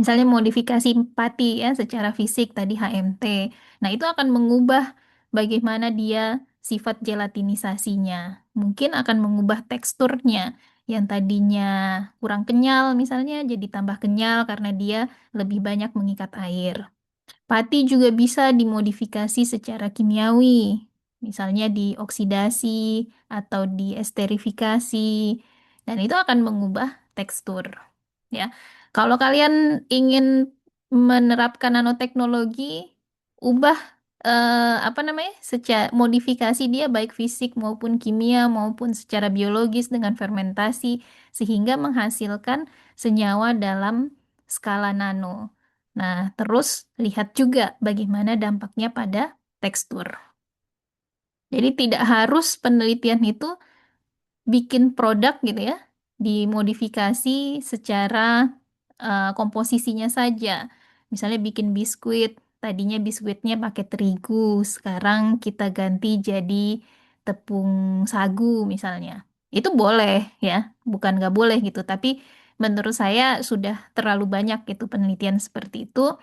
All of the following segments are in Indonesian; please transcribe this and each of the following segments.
Misalnya modifikasi pati ya secara fisik tadi HMT. Nah, itu akan mengubah bagaimana dia sifat gelatinisasinya. Mungkin akan mengubah teksturnya yang tadinya kurang kenyal misalnya jadi tambah kenyal karena dia lebih banyak mengikat air. Pati juga bisa dimodifikasi secara kimiawi, misalnya dioksidasi atau diesterifikasi, dan itu akan mengubah tekstur. Ya, kalau kalian ingin menerapkan nanoteknologi, ubah apa namanya, secara modifikasi dia baik fisik maupun kimia maupun secara biologis dengan fermentasi sehingga menghasilkan senyawa dalam skala nano. Nah, terus lihat juga bagaimana dampaknya pada tekstur. Jadi tidak harus penelitian itu bikin produk gitu ya, dimodifikasi secara komposisinya saja. Misalnya bikin biskuit, tadinya biskuitnya pakai terigu, sekarang kita ganti jadi tepung sagu misalnya. Itu boleh ya, bukan nggak boleh gitu, tapi menurut saya sudah terlalu banyak gitu penelitian seperti itu.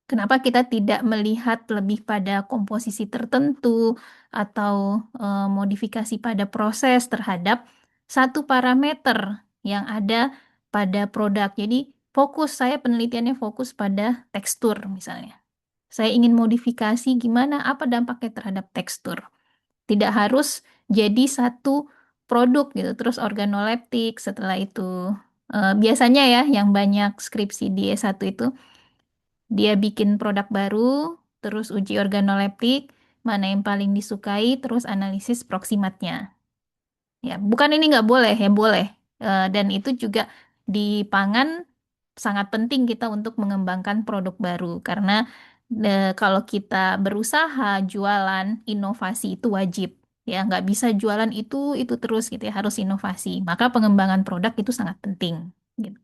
Kenapa kita tidak melihat lebih pada komposisi tertentu atau modifikasi pada proses terhadap satu parameter yang ada pada produk. Jadi saya penelitiannya fokus pada tekstur misalnya. Saya ingin modifikasi gimana, apa dampaknya terhadap tekstur. Tidak harus jadi satu produk gitu, terus organoleptik setelah itu. Biasanya ya yang banyak skripsi di S1 itu dia bikin produk baru, terus uji organoleptik, mana yang paling disukai, terus analisis proksimatnya. Ya, bukan ini nggak boleh, ya boleh. Dan itu juga di pangan sangat penting kita untuk mengembangkan produk baru. Karena kalau kita berusaha jualan, inovasi itu wajib. Ya, nggak bisa jualan itu terus gitu ya, harus inovasi. Maka pengembangan produk itu sangat penting. Gitu.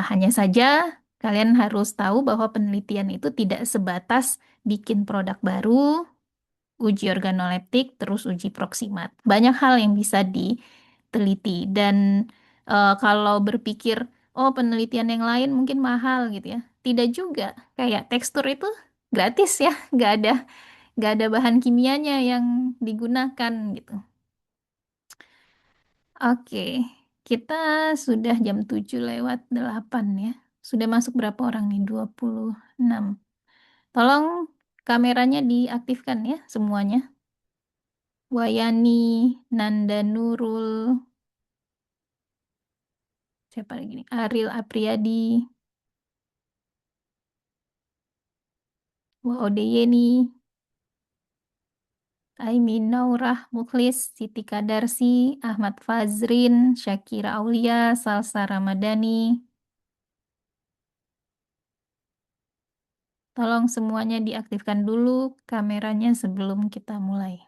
Hanya saja kalian harus tahu bahwa penelitian itu tidak sebatas bikin produk baru, uji organoleptik, terus uji proksimat. Banyak hal yang bisa diteliti dan kalau berpikir, oh penelitian yang lain mungkin mahal gitu ya. Tidak juga. Kayak tekstur itu gratis ya, nggak ada bahan kimianya yang digunakan gitu. Oke, kita sudah jam 7:08 ya. Sudah masuk berapa orang nih? 26. Tolong kameranya diaktifkan ya semuanya. Wayani, Nanda Nurul, siapa lagi nih? Ariel Apriadi, Waodeyeni, Aimin Naurah Mukhlis, Siti Kadarsi, Ahmad Fazrin, Syakira Aulia, Salsa Ramadhani. Tolong semuanya diaktifkan dulu kameranya sebelum kita mulai.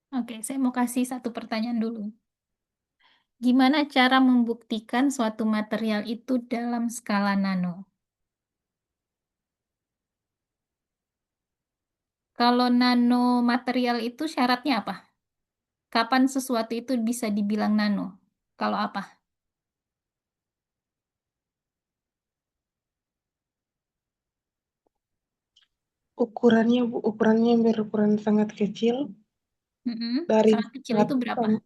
Oke, saya mau kasih satu pertanyaan dulu. Gimana cara membuktikan suatu material itu dalam skala nano? Kalau nanomaterial itu syaratnya apa? Kapan sesuatu itu bisa dibilang nano? Kalau apa? ukurannya Bu, ukurannya berukuran sangat kecil Mm-mm. dari Sangat kecil itu satu berapa? sam-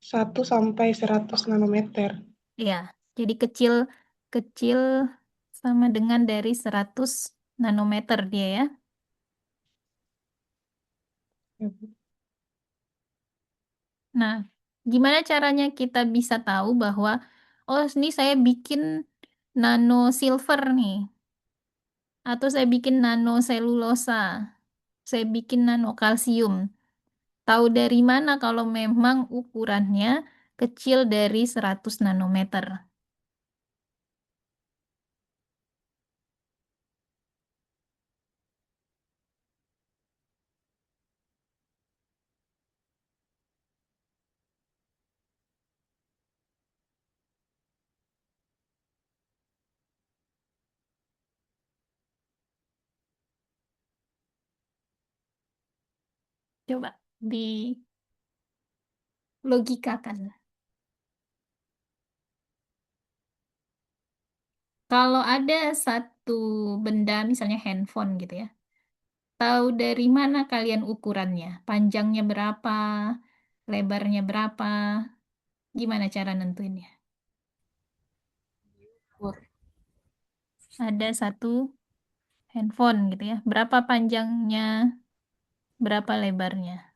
1 sampai 100 nanometer. Ya, jadi kecil kecil sama dengan dari 100 nanometer dia ya. Ya, Bu. Nah, gimana caranya kita bisa tahu bahwa oh ini saya bikin nano silver nih, atau saya bikin nano selulosa, saya bikin nano kalsium. Tahu dari mana kalau memang ukurannya kecil dari 100 nanometer? Coba dilogikakan. Kalau ada satu benda, misalnya handphone gitu ya, tahu dari mana kalian ukurannya? Panjangnya berapa? Lebarnya berapa? Gimana cara nentuinnya? Ukur Ada satu handphone gitu ya. Berapa panjangnya? Berapa lebarnya?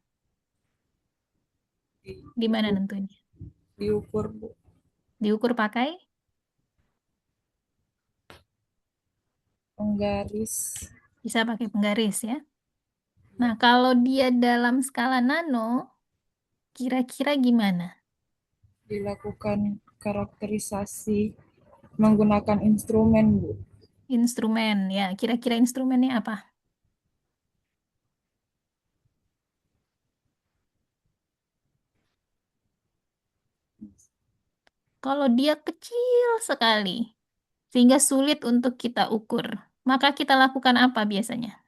Gimana diukur, nentuinnya? diukur Bu. Diukur pakai? Penggaris Bisa pakai penggaris ya. Nah, kalau dia dalam skala nano, kira-kira gimana? dilakukan karakterisasi menggunakan instrumen Bu. Instrumen ya, kira-kira instrumennya apa? Kalau dia kecil sekali, sehingga sulit untuk kita ukur, maka kita lakukan apa biasanya?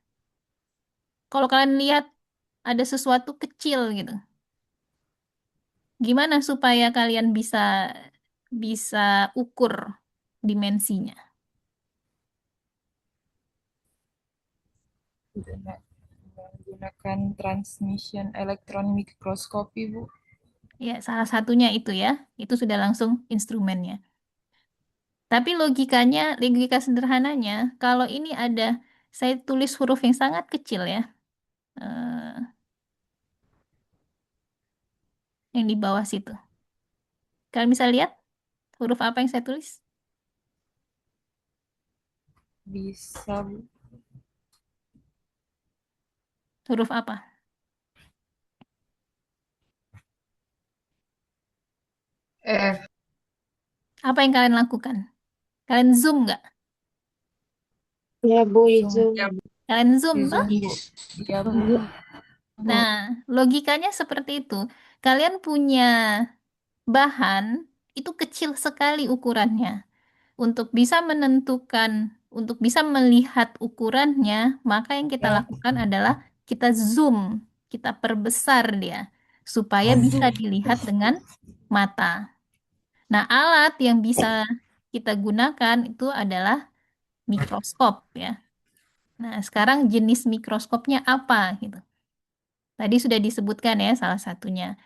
Kalau kalian lihat ada sesuatu kecil gitu, gimana supaya kalian bisa bisa ukur dimensinya? Menggunakan transmission elektron mikroskopi Bu. Ya, salah satunya itu ya, itu sudah langsung instrumennya. Tapi logikanya, logika sederhananya, kalau ini ada, saya tulis huruf yang sangat kecil ya, eh, yang di bawah situ. Kalian bisa lihat huruf apa yang saya tulis? Bisa Bu. Huruf apa? F. Apa yang kalian lakukan? Kalian zoom nggak? Ya Bu, Zoom, izin. Kalian zoom di toh? zoom Bu. Iya Bu. Iya. Nah, logikanya seperti itu. Kalian punya bahan itu kecil sekali ukurannya. Untuk bisa menentukan, untuk bisa melihat ukurannya, maka yang kita Ya, lakukan adalah kita zoom, kita perbesar dia, supaya bisa zoom. dilihat dengan mata. Nah, alat yang bisa kita gunakan itu adalah mikroskop ya. Nah, sekarang jenis mikroskopnya apa gitu. Tadi sudah disebutkan ya salah satunya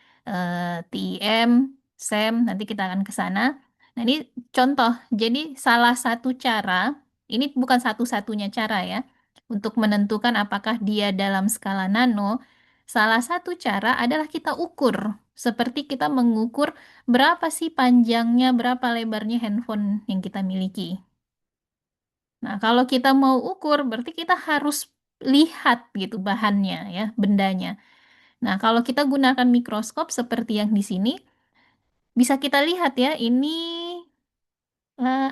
TIM, SEM, nanti kita akan ke sana. Nah, ini contoh. Jadi salah satu cara, ini bukan satu-satunya cara ya, untuk menentukan apakah dia dalam skala nano. Salah satu cara adalah kita ukur. Seperti kita mengukur berapa sih panjangnya, berapa lebarnya handphone yang kita miliki. Nah, kalau kita mau ukur, berarti kita harus lihat gitu bahannya ya, bendanya. Nah, kalau kita gunakan mikroskop seperti yang di sini, bisa kita lihat ya, ini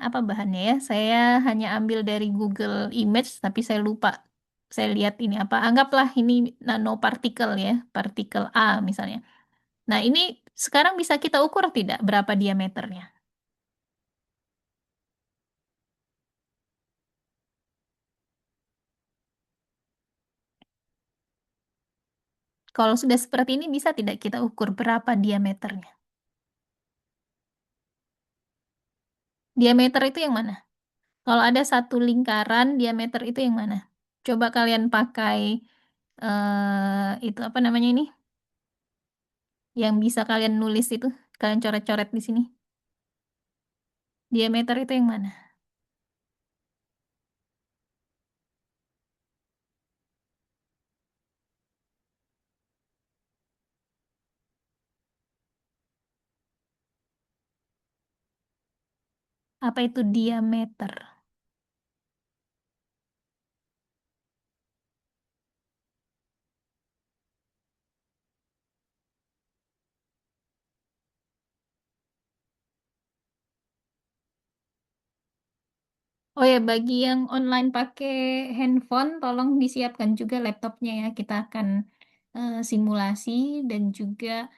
apa bahannya ya? Saya hanya ambil dari Google Image, tapi saya lupa. Saya lihat ini apa? Anggaplah ini nanopartikel ya, partikel A misalnya. Nah, ini sekarang bisa kita ukur tidak berapa diameternya? Kalau sudah seperti ini, bisa tidak kita ukur berapa diameternya? Diameter itu yang mana? Kalau ada satu lingkaran, diameter itu yang mana? Coba kalian pakai itu apa namanya ini? Yang bisa kalian nulis itu, kalian coret-coret di sini. Diameter itu yang mana? Apa itu diameter? Oh ya, bagi yang online pakai handphone, tolong disiapkan juga laptopnya ya. Kita akan simulasi dan juga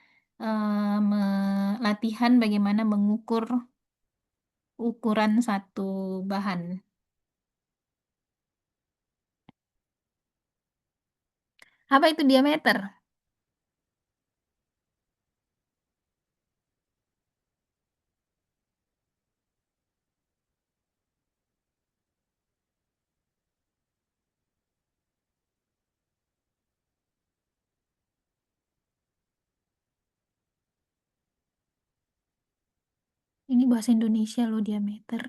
latihan bagaimana mengukur ukuran satu bahan. Apa itu diameter? Ini bahasa Indonesia loh, diameter.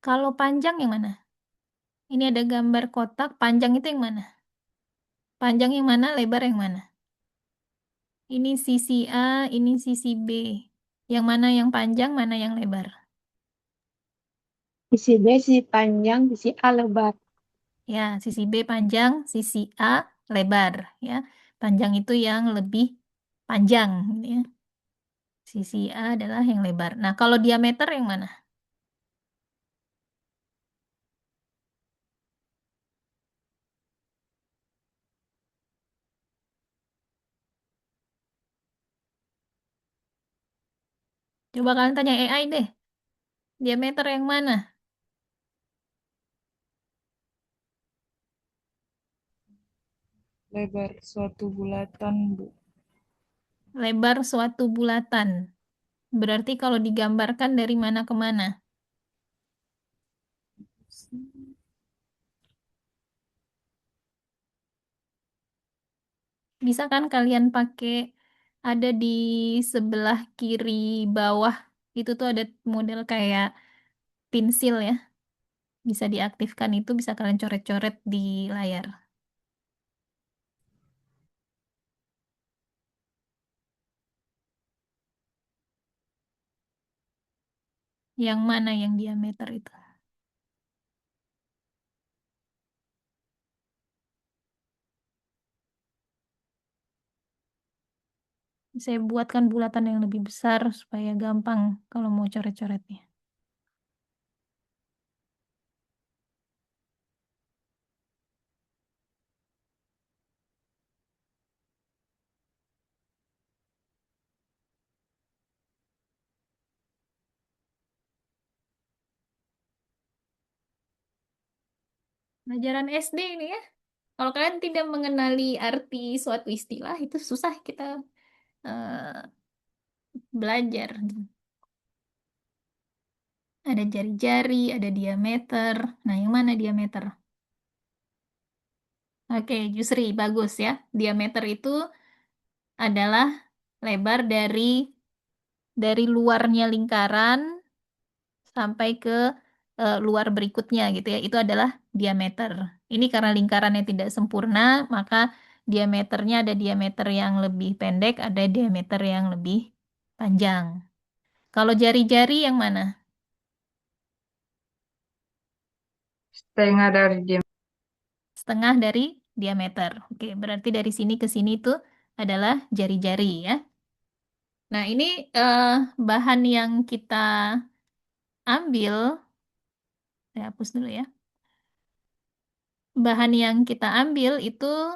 Kalau panjang yang mana? Ini ada gambar kotak, panjang itu yang mana? Panjang yang mana, lebar yang mana? Ini sisi A, ini sisi B. Yang mana yang panjang, mana yang lebar? Sisi B, sisi panjang, sisi A lebar. Ya, sisi B panjang, sisi A lebar. Ya, panjang itu yang lebih panjang, gitu ya. Sisi A adalah yang lebar. Nah, kalau diameter yang mana? Coba kalian tanya AI deh. Diameter yang mana? Lebar suatu bulatan, Bu. Lebar suatu bulatan. Berarti kalau digambarkan dari mana ke mana? Bisa kan kalian pakai, ada di sebelah kiri bawah, itu tuh ada model kayak pensil ya. Bisa diaktifkan, itu bisa kalian coret-coret di layar. Yang mana yang diameter itu? Saya buatkan bulatan yang lebih besar supaya gampang kalau mau coret-coretnya. Pelajaran SD ini ya. Kalau kalian tidak mengenali arti suatu istilah, itu susah kita eh, belajar. Ada jari-jari, ada diameter. Nah, yang mana diameter? Oke, Jusri, bagus ya. Diameter itu adalah lebar dari luarnya lingkaran sampai ke luar berikutnya gitu ya. Itu adalah diameter. Ini karena lingkarannya tidak sempurna, maka diameternya ada diameter yang lebih pendek, ada diameter yang lebih panjang. Kalau jari-jari yang mana? Setengah dari dia. Setengah dari diameter. Oke, berarti dari sini ke sini itu adalah jari-jari ya. Nah, ini eh, bahan yang kita ambil, saya hapus dulu ya. Bahan yang kita ambil itu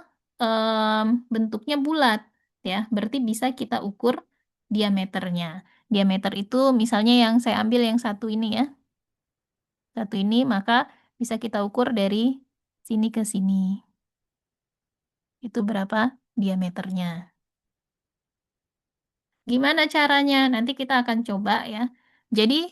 bentuknya bulat ya. Berarti bisa kita ukur diameternya. Diameter itu misalnya yang saya ambil yang satu ini ya. Satu ini maka bisa kita ukur dari sini ke sini. Itu berapa diameternya. Gimana caranya? Nanti kita akan coba ya. Jadi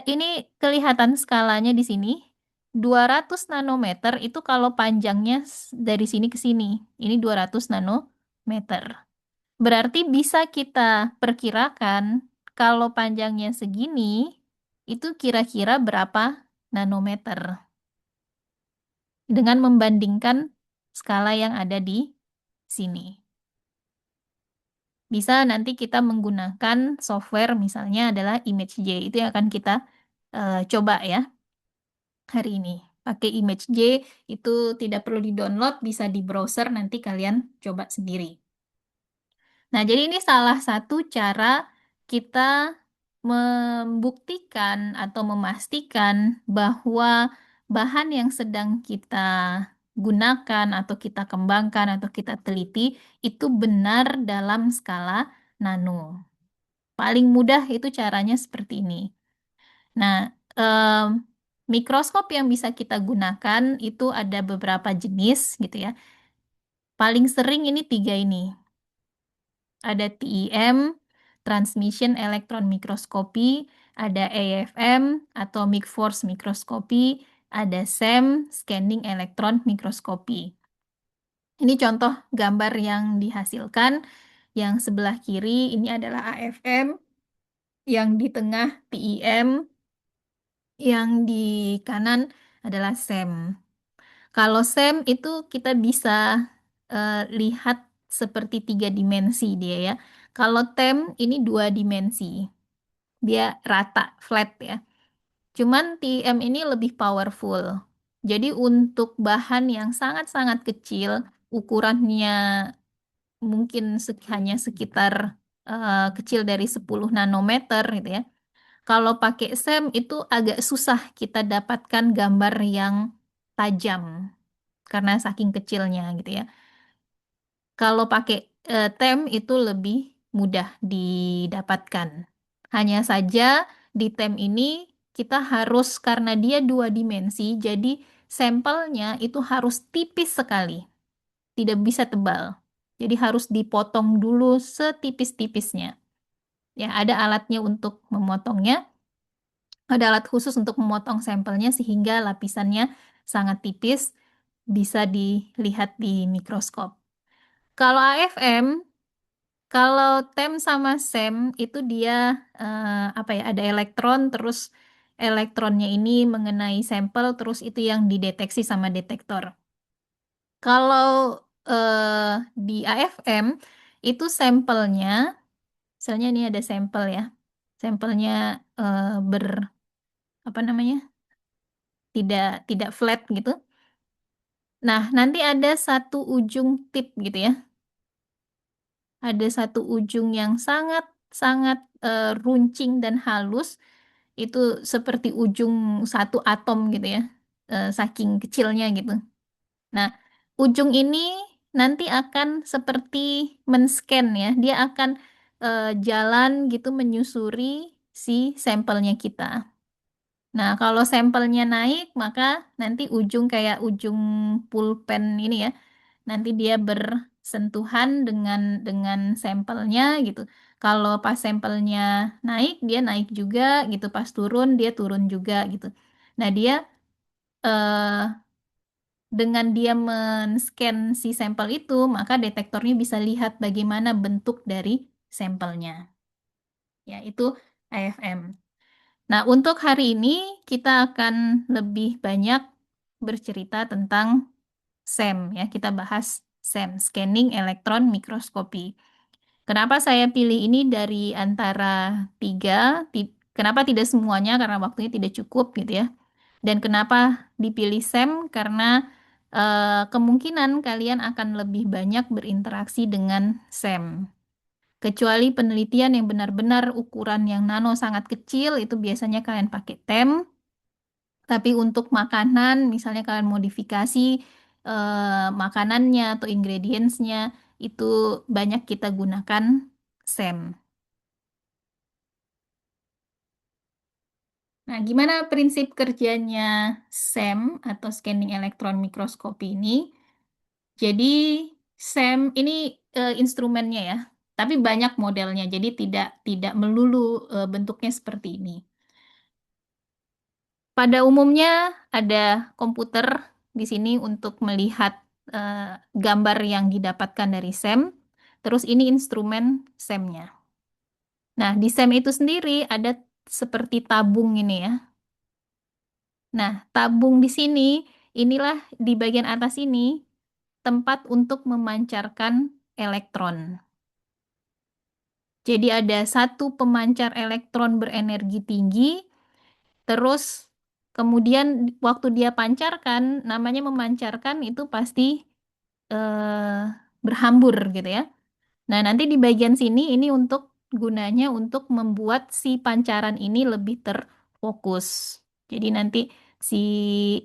ini kelihatan skalanya di sini. 200 nanometer itu kalau panjangnya dari sini ke sini. Ini 200 nanometer. Berarti bisa kita perkirakan kalau panjangnya segini, itu kira-kira berapa nanometer. Dengan membandingkan skala yang ada di sini. Bisa nanti kita menggunakan software misalnya adalah ImageJ. Itu yang akan kita coba ya hari ini. Pakai ImageJ itu tidak perlu di-download, bisa di browser, nanti kalian coba sendiri. Nah, jadi ini salah satu cara kita membuktikan atau memastikan bahwa bahan yang sedang kita gunakan atau kita kembangkan atau kita teliti itu benar dalam skala nano. Paling mudah itu caranya seperti ini. Nah, mikroskop yang bisa kita gunakan itu ada beberapa jenis gitu ya. Paling sering ini tiga ini. Ada TEM, Transmission Electron Microscopy, ada AFM, Atomic Force Microscopy, ada SEM, Scanning Electron Microscopy. Ini contoh gambar yang dihasilkan. Yang sebelah kiri ini adalah AFM, yang di tengah TEM, yang di kanan adalah SEM. Kalau SEM itu kita bisa lihat seperti tiga dimensi dia ya. Kalau TEM ini dua dimensi, dia rata, flat ya. Cuman TEM ini lebih powerful. Jadi untuk bahan yang sangat-sangat kecil, ukurannya mungkin hanya sekitar kecil dari 10 nanometer gitu ya. Kalau pakai SEM itu agak susah kita dapatkan gambar yang tajam karena saking kecilnya gitu ya. Kalau pakai TEM itu lebih mudah didapatkan. Hanya saja di TEM ini kita harus karena dia dua dimensi, jadi sampelnya itu harus tipis sekali, tidak bisa tebal. Jadi harus dipotong dulu setipis-tipisnya. Ya, ada alatnya untuk memotongnya, ada alat khusus untuk memotong sampelnya sehingga lapisannya sangat tipis, bisa dilihat di mikroskop. Kalau AFM, kalau TEM sama SEM itu dia apa ya, ada elektron, terus elektronnya ini mengenai sampel, terus itu yang dideteksi sama detektor. Kalau di AFM itu sampelnya, misalnya ini ada sampel ya, sampelnya ber apa namanya, tidak flat gitu. Nah, nanti ada satu ujung tip gitu ya. Ada satu ujung yang sangat-sangat runcing dan halus, itu seperti ujung satu atom gitu ya, saking kecilnya gitu. Nah, ujung ini nanti akan seperti men-scan ya, dia akan jalan gitu menyusuri si sampelnya kita. Nah, kalau sampelnya naik, maka nanti ujung kayak ujung pulpen ini ya, nanti dia bersentuhan dengan sampelnya gitu. Kalau pas sampelnya naik, dia naik juga gitu. Pas turun, dia turun juga gitu. Nah, dia eh, dengan dia men-scan si sampel itu, maka detektornya bisa lihat bagaimana bentuk dari sampelnya. Ya, itu AFM. Nah, untuk hari ini kita akan lebih banyak bercerita tentang SEM ya. Kita bahas SEM, Scanning Electron Microscopy. Kenapa saya pilih ini dari antara tiga? Kenapa tidak semuanya? Karena waktunya tidak cukup gitu ya. Dan kenapa dipilih SEM? Karena kemungkinan kalian akan lebih banyak berinteraksi dengan SEM. Kecuali penelitian yang benar-benar ukuran yang nano sangat kecil, itu biasanya kalian pakai TEM. Tapi untuk makanan, misalnya kalian modifikasi makanannya atau ingredientsnya, itu banyak kita gunakan SEM. Nah, gimana prinsip kerjanya SEM atau Scanning Electron Microscopy ini? Jadi SEM ini instrumennya ya, tapi banyak modelnya. Jadi tidak tidak melulu bentuknya seperti ini. Pada umumnya ada komputer di sini untuk melihat gambar yang didapatkan dari SEM. Terus ini instrumen SEM-nya. Nah, di SEM itu sendiri ada seperti tabung ini ya. Nah, tabung di sini, inilah di bagian atas ini tempat untuk memancarkan elektron. Jadi ada satu pemancar elektron berenergi tinggi, terus kemudian waktu dia pancarkan, namanya memancarkan itu pasti berhambur gitu ya. Nah, nanti di bagian sini ini untuk gunanya untuk membuat si pancaran ini lebih terfokus. Jadi nanti si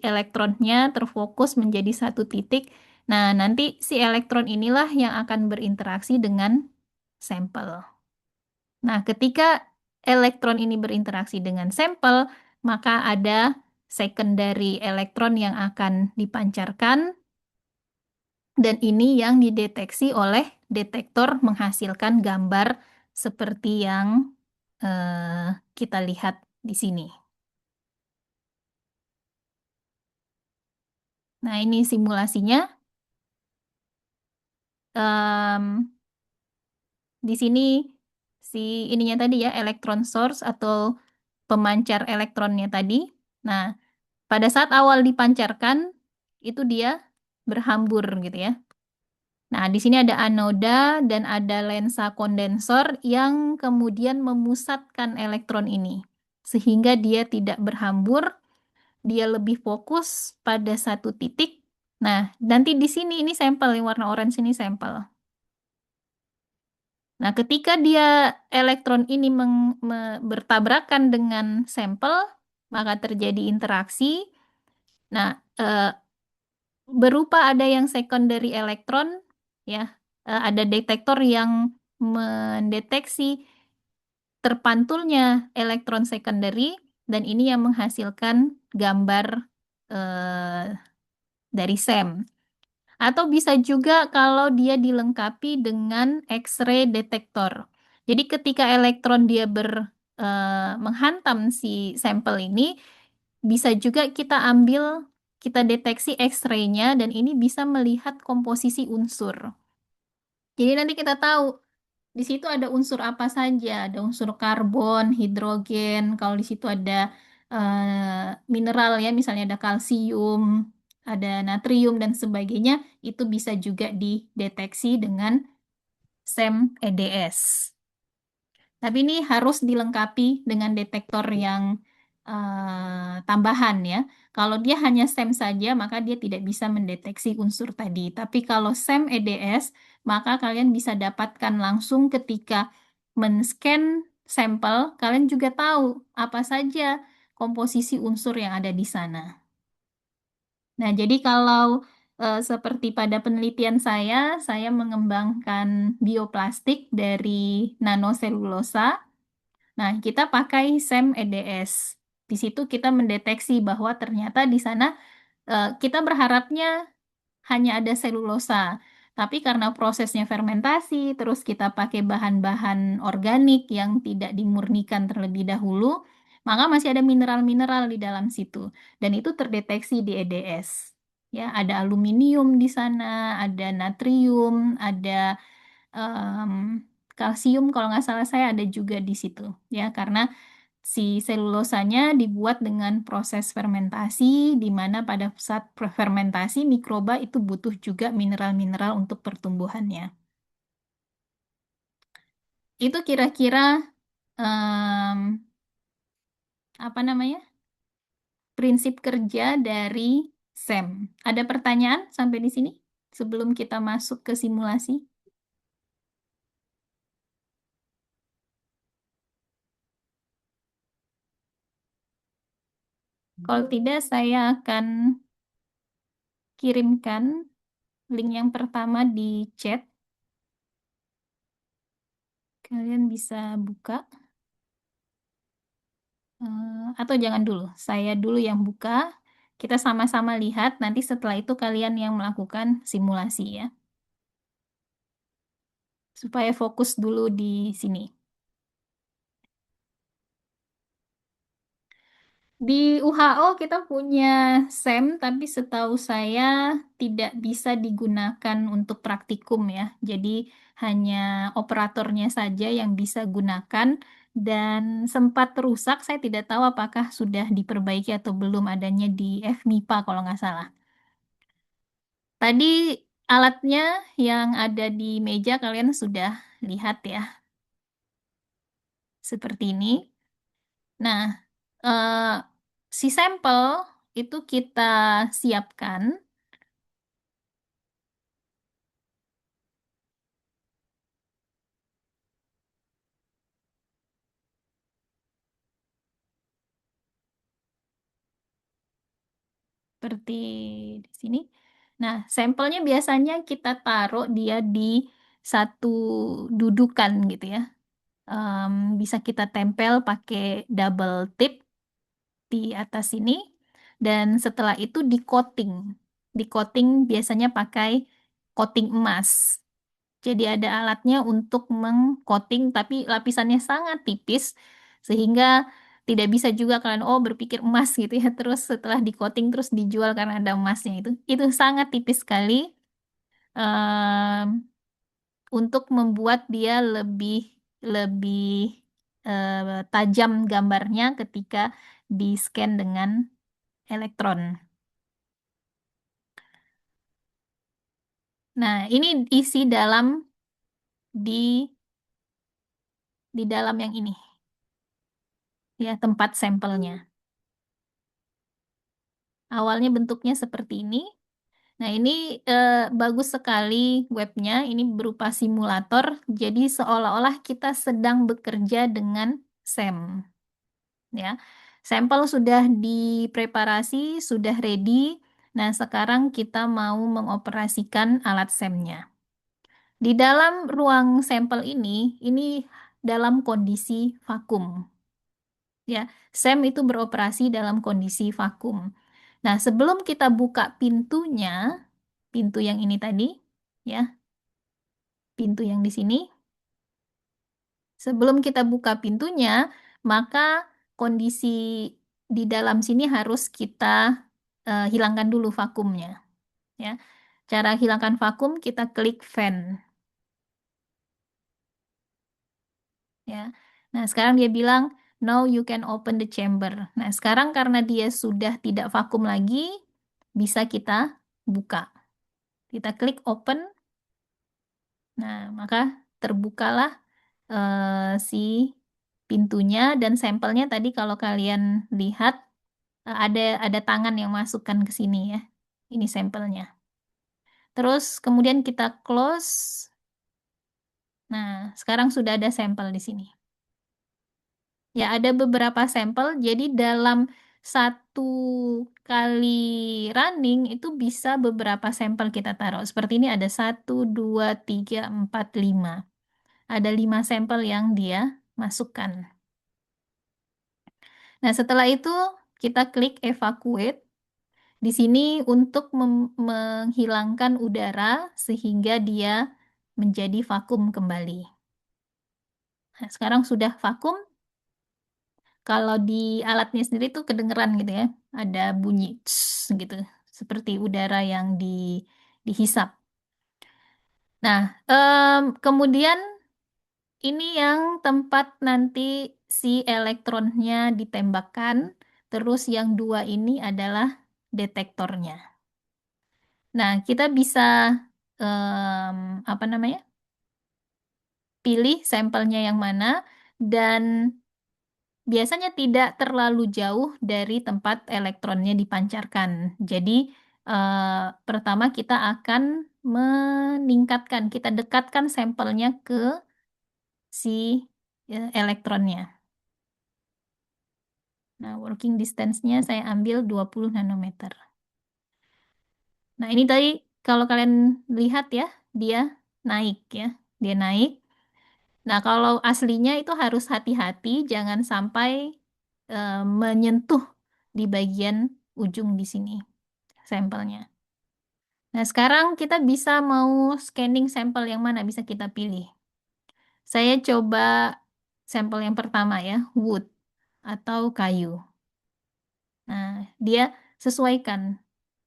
elektronnya terfokus menjadi satu titik. Nah, nanti si elektron inilah yang akan berinteraksi dengan sampel. Nah, ketika elektron ini berinteraksi dengan sampel, maka ada secondary elektron yang akan dipancarkan dan ini yang dideteksi oleh detektor menghasilkan gambar seperti yang kita lihat di sini. Nah, ini simulasinya. Em, di sini si ininya tadi ya, elektron source atau pemancar elektronnya tadi. Nah, pada saat awal dipancarkan, itu dia berhambur gitu ya. Nah, di sini ada anoda dan ada lensa kondensor yang kemudian memusatkan elektron ini. Sehingga dia tidak berhambur, dia lebih fokus pada satu titik. Nah, nanti di sini ini sampel, yang warna orange ini sampel. Nah, ketika dia elektron ini bertabrakan dengan sampel, maka terjadi interaksi. Nah, berupa ada yang secondary elektron, ya, ada detektor yang mendeteksi terpantulnya elektron secondary, dan ini yang menghasilkan gambar eh, dari SEM. Atau bisa juga kalau dia dilengkapi dengan X-ray detektor. Jadi ketika elektron dia menghantam si sampel ini, bisa juga kita ambil, kita deteksi X-ray-nya dan ini bisa melihat komposisi unsur. Jadi nanti kita tahu di situ ada unsur apa saja, ada unsur karbon, hidrogen, kalau di situ ada mineral ya, misalnya ada kalsium, ada natrium dan sebagainya, itu bisa juga dideteksi dengan SEM EDS. Tapi ini harus dilengkapi dengan detektor yang tambahan ya. Kalau dia hanya SEM saja, maka dia tidak bisa mendeteksi unsur tadi. Tapi kalau SEM EDS, maka kalian bisa dapatkan langsung ketika men-scan sampel, kalian juga tahu apa saja komposisi unsur yang ada di sana. Nah, jadi kalau seperti pada penelitian saya mengembangkan bioplastik dari nanoselulosa. Nah, kita pakai SEM EDS. Di situ kita mendeteksi bahwa ternyata di sana kita berharapnya hanya ada selulosa. Tapi karena prosesnya fermentasi, terus kita pakai bahan-bahan organik yang tidak dimurnikan terlebih dahulu, maka masih ada mineral-mineral di dalam situ. Dan itu terdeteksi di EDS. Ya, ada aluminium di sana, ada natrium, ada em, kalsium kalau nggak salah saya ada juga di situ ya karena si selulosanya dibuat dengan proses fermentasi di mana pada saat fermentasi mikroba itu butuh juga mineral-mineral untuk pertumbuhannya. Itu kira-kira em, apa namanya? Prinsip kerja dari SEM. Ada pertanyaan sampai di sini sebelum kita masuk ke simulasi? Kalau tidak, saya akan kirimkan link yang pertama di chat. Kalian bisa buka. Atau jangan dulu, saya dulu yang buka. Kita sama-sama lihat, nanti setelah itu kalian yang melakukan simulasi ya. Supaya fokus dulu di sini. Di WHO kita punya SEM, tapi setahu saya tidak bisa digunakan untuk praktikum ya. Jadi hanya operatornya saja yang bisa gunakan dan sempat rusak. Saya tidak tahu apakah sudah diperbaiki atau belum adanya di FMIPA kalau nggak salah. Tadi alatnya yang ada di meja kalian sudah lihat ya, seperti ini. Nah, eh, si sampel itu kita siapkan seperti di sini. Nah, sampelnya biasanya kita taruh dia di satu dudukan gitu ya. Bisa kita tempel pakai double tip di atas sini. Dan setelah itu di coating. Di coating biasanya pakai coating emas. Jadi ada alatnya untuk mengcoating tapi lapisannya sangat tipis sehingga tidak bisa juga kalian berpikir emas gitu ya terus setelah di coating terus dijual karena ada emasnya itu sangat tipis sekali em, untuk membuat dia lebih lebih tajam gambarnya ketika di scan dengan elektron. Nah, ini isi dalam di di dalam yang ini ya tempat sampelnya. Awalnya bentuknya seperti ini. Nah, ini bagus sekali webnya. Ini berupa simulator. Jadi seolah-olah kita sedang bekerja dengan SEM. Ya, sampel sudah dipreparasi, sudah ready. Nah, sekarang kita mau mengoperasikan alat SEM-nya. Di dalam ruang sampel ini dalam kondisi vakum. Ya, SEM itu beroperasi dalam kondisi vakum. Nah, sebelum kita buka pintunya, pintu yang ini tadi, ya, pintu yang di sini, sebelum kita buka pintunya, maka kondisi di dalam sini harus kita hilangkan dulu vakumnya, ya. Cara hilangkan vakum, kita klik fan, ya. Nah, sekarang dia bilang, now you can open the chamber. Nah, sekarang karena dia sudah tidak vakum lagi, bisa kita buka. Kita klik open. Nah, maka terbukalah si pintunya dan sampelnya tadi kalau kalian lihat ada tangan yang masukkan ke sini ya. Ini sampelnya. Terus kemudian kita close. Nah, sekarang sudah ada sampel di sini. Ya, ada beberapa sampel. Jadi dalam satu kali running itu bisa beberapa sampel kita taruh. Seperti ini ada 1, 2, 3, 4, 5. Ada 5 sampel yang dia masukkan. Nah, setelah itu kita klik evacuate. Di sini untuk menghilangkan udara sehingga dia menjadi vakum kembali. Nah, sekarang sudah vakum. Kalau di alatnya sendiri tuh kedengeran gitu ya. Ada bunyi tss, gitu. Seperti udara yang dihisap. Nah, kemudian ini yang tempat nanti si elektronnya ditembakkan. Terus yang dua ini adalah detektornya. Nah, kita bisa apa namanya? Pilih sampelnya yang mana dan biasanya tidak terlalu jauh dari tempat elektronnya dipancarkan. Jadi, pertama kita akan meningkatkan, kita dekatkan sampelnya ke si elektronnya. Nah, working distance-nya saya ambil 20 nanometer. Nah, ini tadi kalau kalian lihat ya, dia naik ya. Dia naik. Nah, kalau aslinya itu harus hati-hati, jangan sampai menyentuh di bagian ujung di sini sampelnya. Nah, sekarang kita bisa mau scanning sampel yang mana bisa kita pilih. Saya coba sampel yang pertama ya, wood atau kayu. dia sesuaikan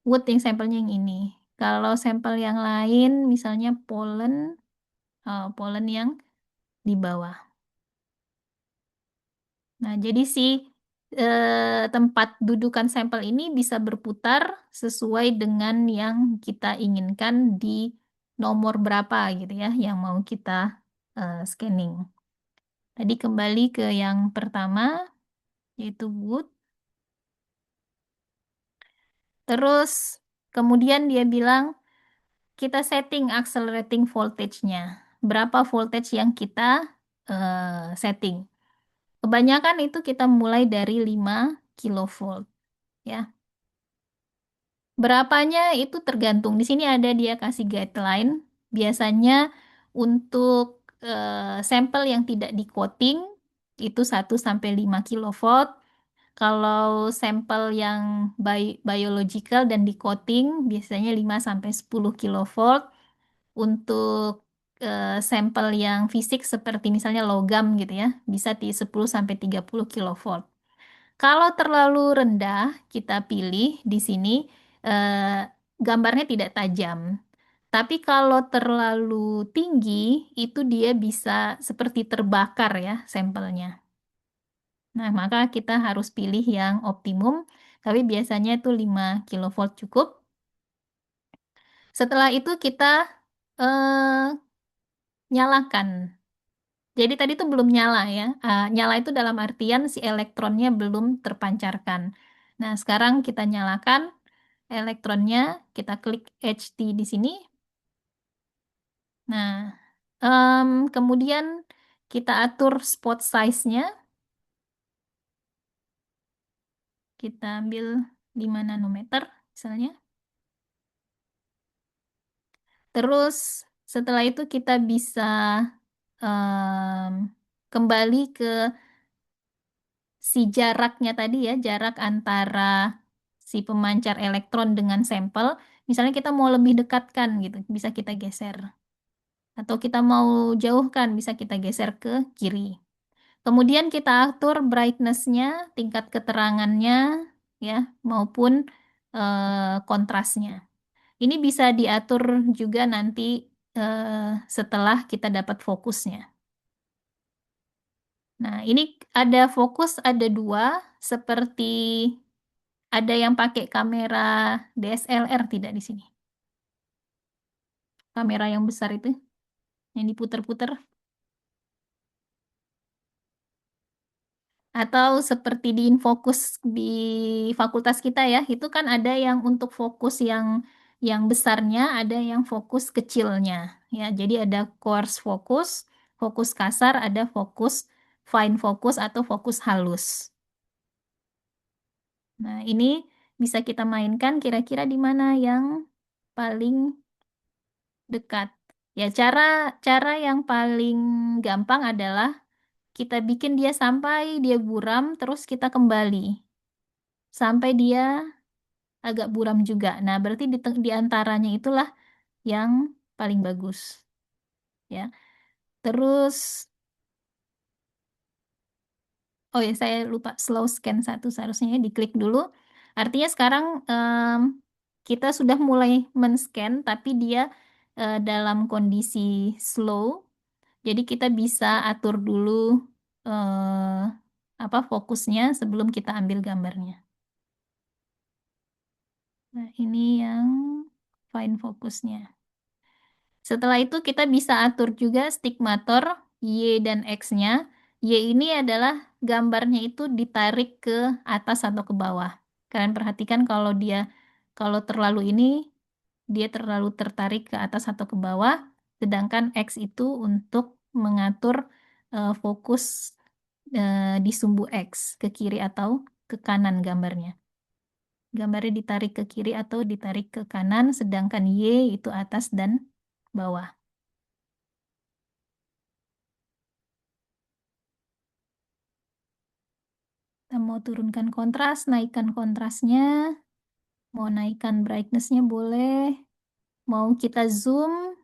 wood yang sampelnya yang ini. Kalau sampel yang lain, misalnya pollen yang di bawah. Nah, jadi tempat dudukan sampel ini bisa berputar sesuai dengan yang kita inginkan di nomor berapa gitu ya, yang mau kita scanning. Tadi kembali ke yang pertama, yaitu wood. Terus kemudian dia bilang kita setting accelerating voltage-nya. Berapa voltage yang kita setting. Kebanyakan itu kita mulai dari 5 kilovolt ya. Berapanya itu tergantung. Di sini ada dia kasih guideline. Biasanya untuk sampel yang tidak di coating itu 1 sampai 5 kilovolt. Kalau sampel yang biological dan di coating biasanya 5 sampai 10 kilovolt. Untuk sampel yang fisik seperti misalnya logam gitu ya, bisa di 10 sampai 30 kilovolt. Kalau terlalu rendah, kita pilih di sini eh, gambarnya tidak tajam. Tapi kalau terlalu tinggi, itu dia bisa seperti terbakar ya sampelnya. Nah, maka kita harus pilih yang optimum, tapi biasanya itu 5 kilovolt cukup. Setelah itu kita eh, nyalakan. Jadi tadi itu belum nyala ya. Nyala itu dalam artian si elektronnya belum terpancarkan. Nah, sekarang kita nyalakan elektronnya, kita klik HT di sini. Nah, kemudian kita atur spot size-nya. Kita ambil 5 nanometer misalnya. Terus setelah itu kita bisa em, kembali ke si jaraknya tadi ya, jarak antara si pemancar elektron dengan sampel. Misalnya kita mau lebih dekatkan gitu, bisa kita geser. Atau kita mau jauhkan, bisa kita geser ke kiri. Kemudian kita atur brightness-nya, tingkat keterangannya, ya, maupun kontrasnya. Ini bisa diatur juga nanti setelah kita dapat fokusnya. Nah, ini ada fokus, ada dua, seperti ada yang pakai kamera DSLR tidak di sini. Kamera yang besar itu, yang diputer-puter. Atau seperti di Infokus di fakultas kita ya, itu kan ada yang untuk fokus yang besarnya, ada yang fokus kecilnya. Ya, jadi ada coarse fokus, fokus kasar, ada fokus fine fokus atau fokus halus. Nah, ini bisa kita mainkan kira-kira di mana yang paling dekat. Ya, cara yang paling gampang adalah kita bikin dia sampai dia buram, terus kita kembali sampai dia agak buram juga. Nah, berarti di antaranya itulah yang paling bagus. Ya, terus, oh ya saya lupa slow scan satu seharusnya ya, diklik dulu. Artinya sekarang kita sudah mulai men-scan, tapi dia dalam kondisi slow. Jadi kita bisa atur dulu apa fokusnya sebelum kita ambil gambarnya. Nah, ini yang fine fokusnya. Setelah itu kita bisa atur juga stigmator Y dan X-nya. Y ini adalah gambarnya itu ditarik ke atas atau ke bawah. Kalian perhatikan kalau terlalu ini dia terlalu tertarik ke atas atau ke bawah, sedangkan X itu untuk mengatur fokus di sumbu X ke kiri atau ke kanan gambarnya. Gambarnya ditarik ke kiri atau ditarik ke kanan, sedangkan Y itu atas dan bawah. Kita mau turunkan kontras, naikkan kontrasnya, mau naikkan brightness-nya boleh, mau kita zoom,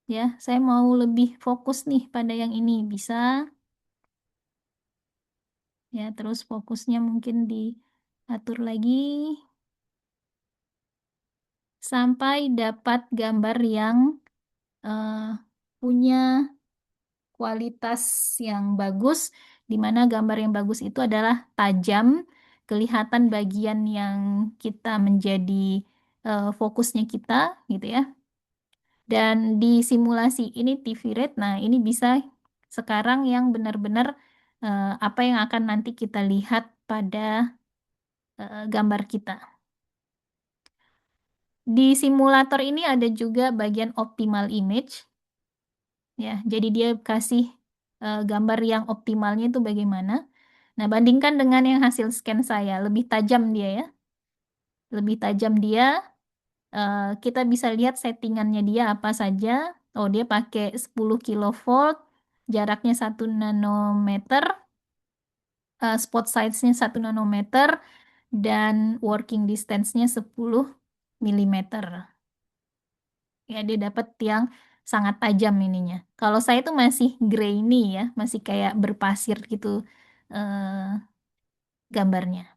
ya, saya mau lebih fokus nih pada yang ini, bisa. Ya, terus fokusnya mungkin di Atur lagi sampai dapat gambar yang punya kualitas yang bagus, di mana gambar yang bagus itu adalah tajam, kelihatan bagian yang kita menjadi fokusnya kita, gitu ya. Dan di simulasi ini TV rate, nah ini bisa sekarang yang benar-benar apa yang akan nanti kita lihat pada gambar kita. Di simulator ini ada juga bagian optimal image, ya. Jadi dia kasih gambar yang optimalnya itu bagaimana. Nah, bandingkan dengan yang hasil scan saya, lebih tajam dia ya. Lebih tajam dia, kita bisa lihat settingannya dia apa saja. Oh, dia pakai 10 kilovolt, jaraknya 1 nanometer, spot size-nya 1 nanometer, dan working distance-nya 10 milimeter. Ya, dia dapat yang sangat tajam ininya. Kalau saya itu masih grainy ya, masih kayak berpasir gitu eh, gambarnya.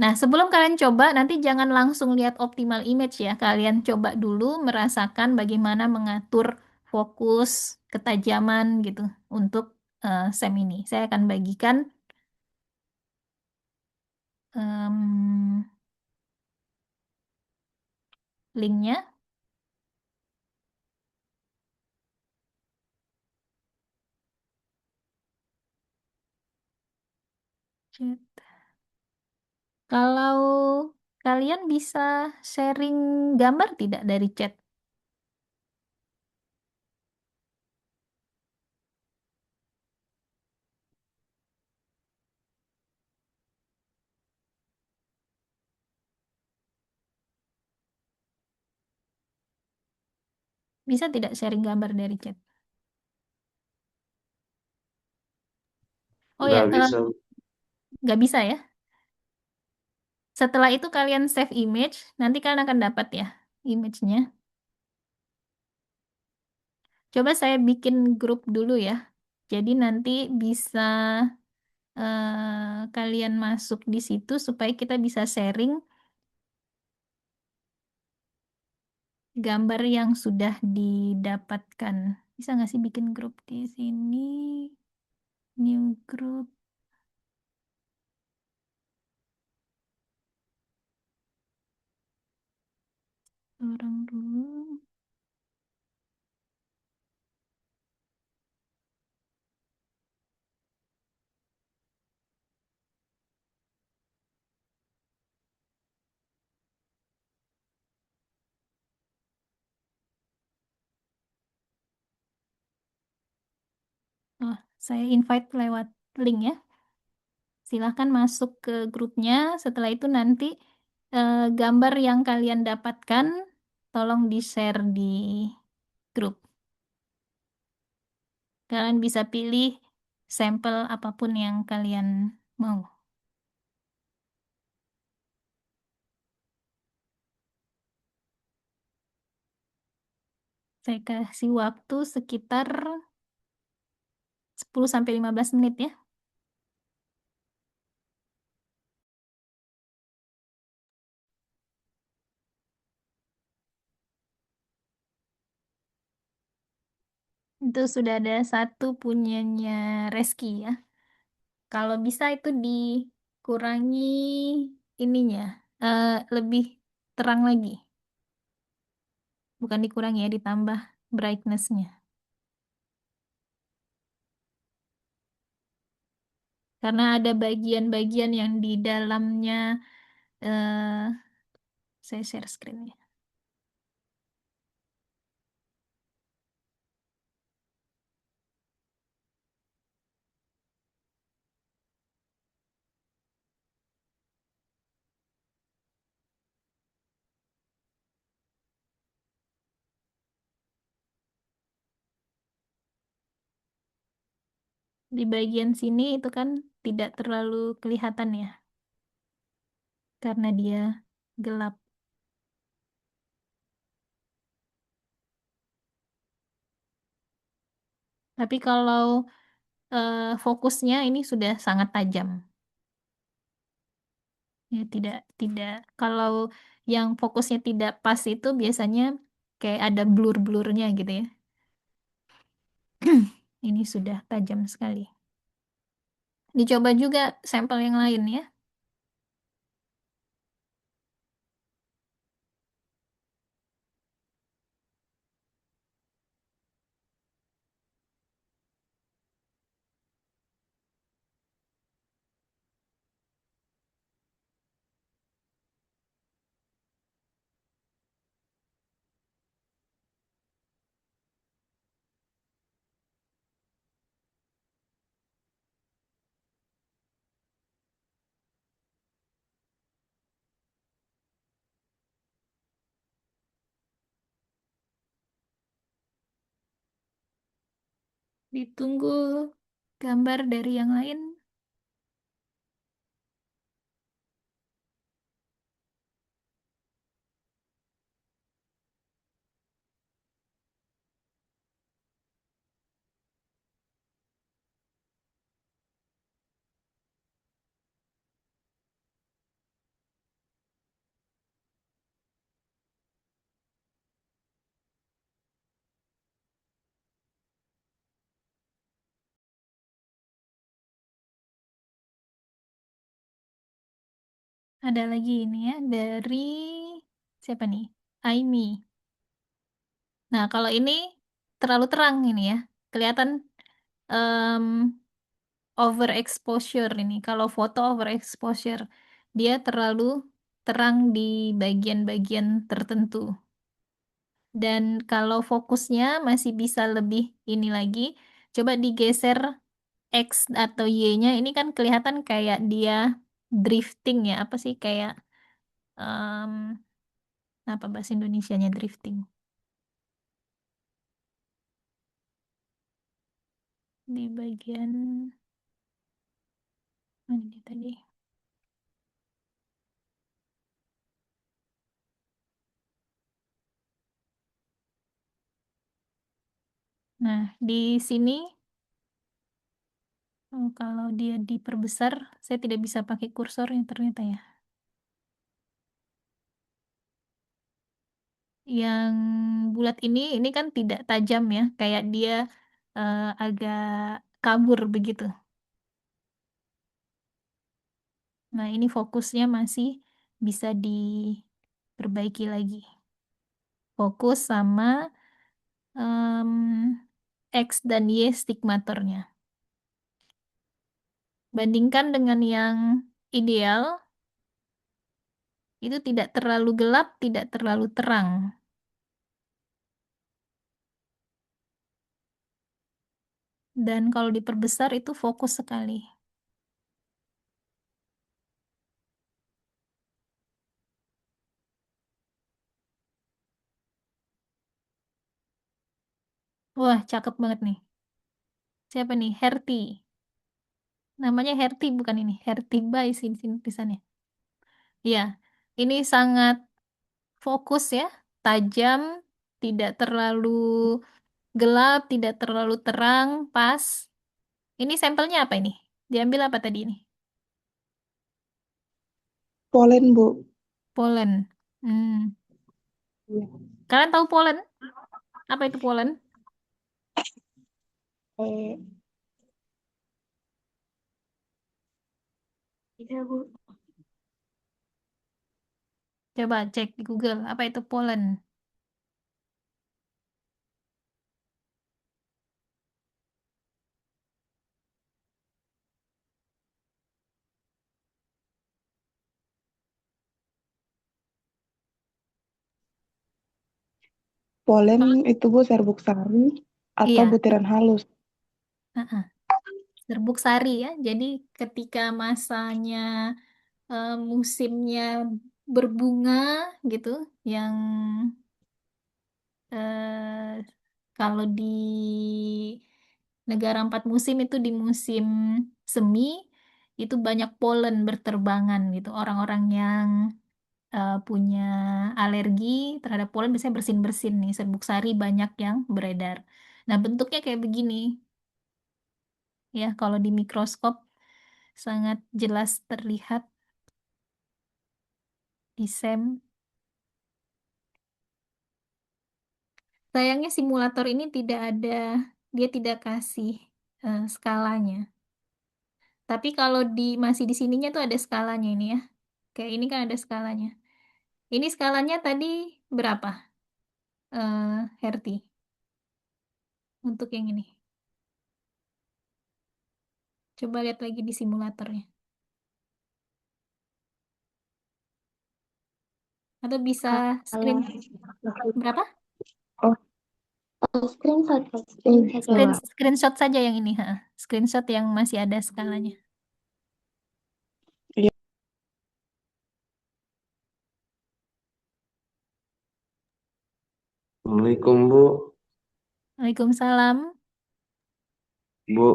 Nah, sebelum kalian coba, nanti jangan langsung lihat optimal image ya. Kalian coba dulu merasakan bagaimana mengatur fokus, ketajaman gitu untuk SEM ini. Saya akan bagikan em, linknya. Chat. Kalau kalian bisa sharing gambar tidak dari chat? Bisa tidak sharing gambar dari chat? Oh ya, Nggak bisa. nggak bisa ya. Setelah itu kalian save image, nanti kalian akan dapat ya image-nya. Coba saya bikin grup dulu ya. Jadi nanti bisa kalian masuk di situ supaya kita bisa sharing gambar yang sudah didapatkan. Bisa nggak sih bikin grup di sini? New group. Orang dulu. Oh, saya invite lewat link ya. Silahkan masuk ke grupnya. Setelah itu nanti gambar yang kalian dapatkan tolong di-share di grup. Kalian bisa pilih sampel apapun yang kalian mau. Saya kasih waktu sekitar 10 sampai 15 menit ya. Itu sudah ada satu punyanya Reski ya. Kalau bisa itu dikurangi ininya, eh, lebih terang lagi. Bukan dikurangi ya, ditambah brightness-nya. Karena ada bagian-bagian yang di dalamnya, eh, saya share screen-nya. Di bagian sini itu kan tidak terlalu kelihatan ya, karena dia gelap. Tapi kalau fokusnya ini sudah sangat tajam. Ya, tidak. Kalau yang fokusnya tidak pas itu biasanya kayak ada blur-blurnya gitu ya. Ini sudah tajam sekali. Dicoba juga sampel yang lain ya. Ditunggu gambar dari yang lain. Ada lagi ini ya dari siapa nih? Aimi. Nah, kalau ini terlalu terang ini ya. Kelihatan em, overexposure ini. Kalau foto overexposure, dia terlalu terang di bagian-bagian tertentu. Dan kalau fokusnya masih bisa lebih ini lagi, coba digeser X atau Y-nya. Ini kan kelihatan kayak dia drifting ya. Apa sih kayak em, apa bahasa Indonesianya drifting? Di bagian mana dia tadi? Nah, di sini kalau dia diperbesar, saya tidak bisa pakai kursor yang ternyata ya. Yang bulat ini kan tidak tajam ya, kayak dia agak kabur begitu. Nah, ini fokusnya masih bisa diperbaiki lagi. Fokus sama em, X dan Y stigmatornya. Bandingkan dengan yang ideal, itu tidak terlalu gelap, tidak terlalu terang. Dan kalau diperbesar itu fokus sekali. Wah, cakep banget nih. Siapa nih? Herti. Namanya Herti bukan ini. Herti Bay sini tulisannya. Iya, ini sangat fokus ya, tajam, tidak terlalu gelap, tidak terlalu terang, pas. Ini sampelnya apa ini? Diambil apa tadi ini? Polen, Bu. Polen. Hmm. Iya. Kalian tahu polen? Apa itu polen? Eh, iya, Bu. Coba cek di Google. Apa itu polen? Polen Kalau itu, Bu, serbuk sari atau iya, butiran halus. heeh. Serbuk sari ya. Jadi ketika masanya musimnya berbunga gitu, yang eh, kalau di negara empat musim itu di musim semi itu banyak polen berterbangan gitu. Orang-orang yang punya alergi terhadap polen biasanya bersin-bersin nih. Serbuk sari banyak yang beredar. Nah, bentuknya kayak begini ya. Kalau di mikroskop sangat jelas terlihat. di SEM. Sayangnya simulator ini tidak ada, dia tidak kasih skalanya. Tapi kalau di masih di sininya tuh ada skalanya ini ya. Kayak ini kan ada skalanya. Ini skalanya tadi berapa, Herti? Untuk yang ini. Coba lihat lagi di simulatornya. Atau bisa screen Kalau berapa? oh, screenshot ya, Mbak. Screenshot saja yang ini, ha. Screenshot yang masih ada skalanya. Iya. Assalamualaikum Bu, Waalaikumsalam. Bu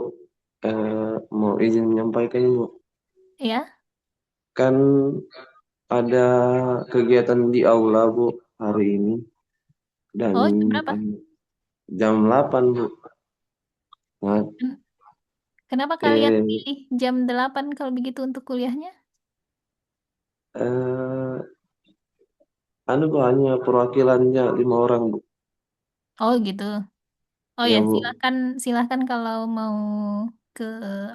mau izin menyampaikan Bu, Ya. kan ada kegiatan di aula Bu hari ini dan Oh, jam berapa? jam 8 Bu. Nah, Ken- Kenapa kalian eh, pilih jam 8 kalau begitu untuk kuliahnya? eh, anu Bu hanya perwakilannya 5 orang Bu. Oh, gitu. Oh Ya ya, Bu, silahkan, silahkan kalau mau ke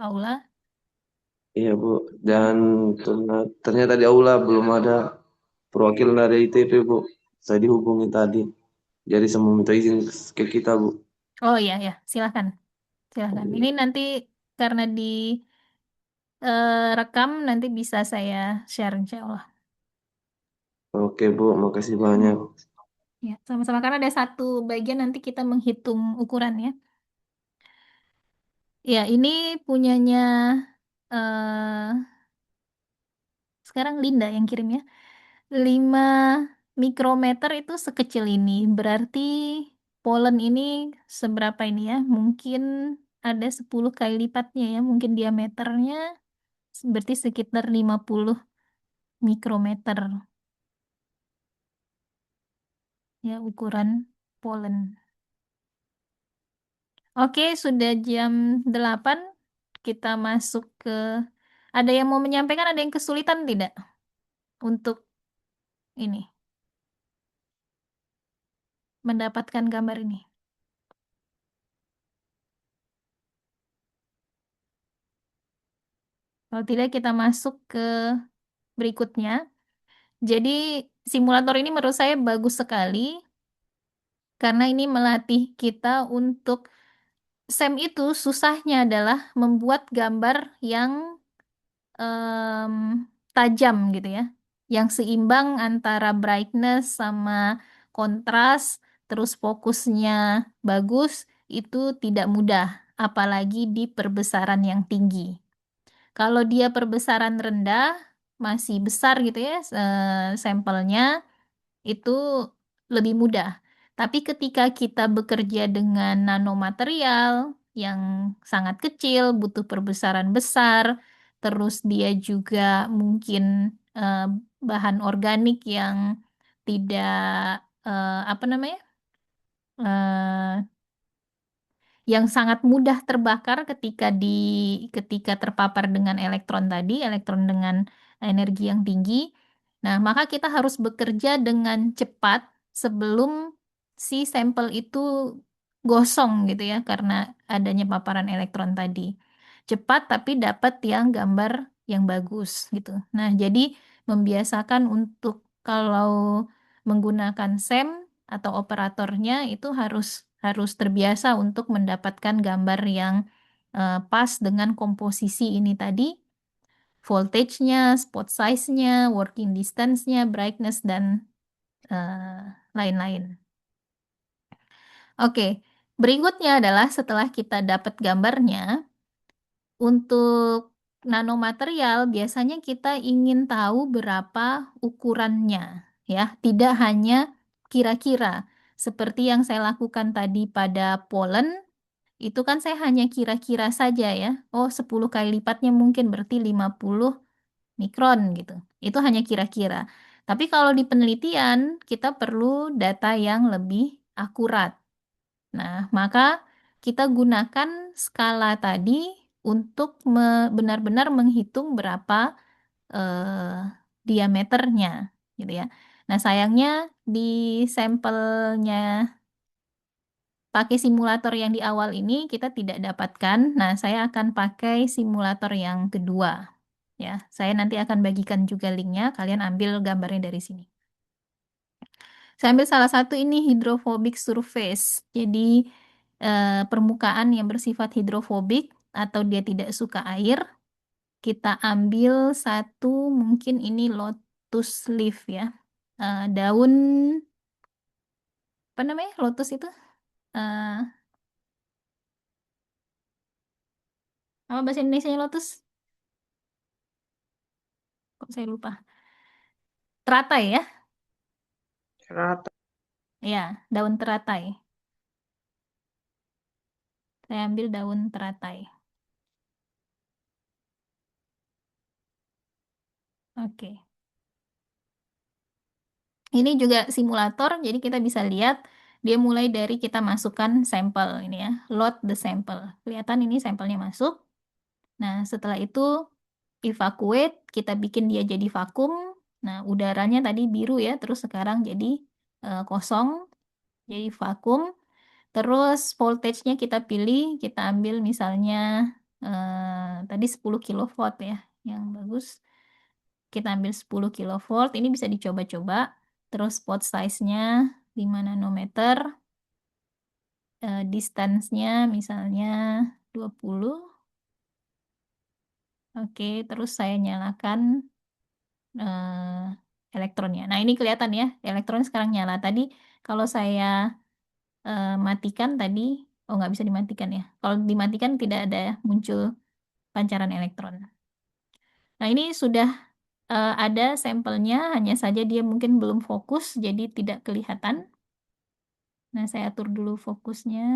aula. iya Bu. Dan ternyata di aula belum ada perwakilan dari ITP Bu. Saya dihubungi tadi, jadi saya meminta izin ke kita Bu. Oh iya ya, silahkan, silahkan. Ini nanti karena di rekam nanti bisa saya share insya Allah. Oke Bu, makasih Hmm. banyak. Ya, sama-sama karena ada satu bagian nanti kita menghitung ukuran ya. Ya, ini punyanya eh sekarang Linda yang kirim ya. 5 mikrometer itu sekecil ini. Berarti polen ini seberapa ini ya? Mungkin ada 10 kali lipatnya ya. Mungkin diameternya berarti sekitar 50 mikrometer ya ukuran polen. Oke, sudah jam 8. Kita masuk ke... Ada yang mau menyampaikan, ada yang kesulitan tidak untuk ini, mendapatkan gambar ini? Kalau tidak, kita masuk ke berikutnya. Jadi, simulator ini menurut saya bagus sekali karena ini melatih kita untuk SEM itu susahnya adalah membuat gambar yang em, tajam gitu ya, yang seimbang antara brightness sama kontras, terus fokusnya bagus, itu tidak mudah, apalagi di perbesaran yang tinggi. Kalau dia perbesaran rendah, masih besar gitu ya, sampelnya, itu lebih mudah. Tapi ketika kita bekerja dengan nanomaterial yang sangat kecil, butuh perbesaran besar, terus dia juga mungkin eh, bahan organik yang tidak apa namanya? eh, yang sangat mudah terbakar ketika terpapar dengan elektron tadi, elektron dengan energi yang tinggi. Nah, maka kita harus bekerja dengan cepat sebelum si sampel itu gosong gitu ya, karena adanya paparan elektron tadi. Cepat tapi dapat yang gambar yang bagus gitu. Nah, jadi membiasakan untuk kalau menggunakan SEM atau operatornya itu harus harus terbiasa untuk mendapatkan gambar yang pas dengan komposisi ini tadi, voltage-nya, spot size-nya, working distance-nya, brightness, dan eh, lain-lain. Oke, berikutnya adalah setelah kita dapat gambarnya, untuk nanomaterial biasanya kita ingin tahu berapa ukurannya, ya, tidak hanya kira-kira. Seperti yang saya lakukan tadi pada polen, itu kan saya hanya kira-kira saja ya. Oh, 10 kali lipatnya mungkin berarti 50 mikron gitu. Itu hanya kira-kira. Tapi kalau di penelitian, kita perlu data yang lebih akurat. Nah, maka kita gunakan skala tadi untuk benar-benar menghitung berapa diameternya. gitu ya. Nah, sayangnya di sampelnya pakai simulator yang di awal ini kita tidak dapatkan. Nah, saya akan pakai simulator yang kedua. Ya, saya nanti akan bagikan juga linknya. Kalian ambil gambarnya dari sini. Saya ambil salah satu ini hydrophobic surface. Jadi permukaan yang bersifat hidrofobik atau dia tidak suka air. Kita ambil satu mungkin ini lotus leaf ya. Daun apa namanya? Lotus itu eh, apa bahasa Indonesia lotus? Kok saya lupa. Teratai ya? Rata. Ya, daun teratai. Saya ambil daun teratai. Oke. Ini juga simulator, jadi kita bisa lihat dia mulai dari kita masukkan sampel ini ya, load the sample. Kelihatan ini sampelnya masuk. Nah, setelah itu evacuate, kita bikin dia jadi vakum. Nah, udaranya tadi biru ya, terus sekarang jadi kosong, jadi vakum. Terus voltage-nya kita pilih, kita ambil misalnya tadi 10 kilovolt ya, yang bagus. Kita ambil 10 kilovolt, ini bisa dicoba-coba. Terus pot size-nya 5 nanometer, distance-nya misalnya 20. Oke, terus saya nyalakan elektronnya. Nah, ini kelihatan ya, elektron sekarang nyala. Tadi kalau saya matikan tadi, oh nggak bisa dimatikan ya. Kalau dimatikan tidak ada muncul pancaran elektron. Nah, ini sudah ada sampelnya, hanya saja dia mungkin belum fokus, jadi tidak kelihatan. Nah, saya atur dulu fokusnya,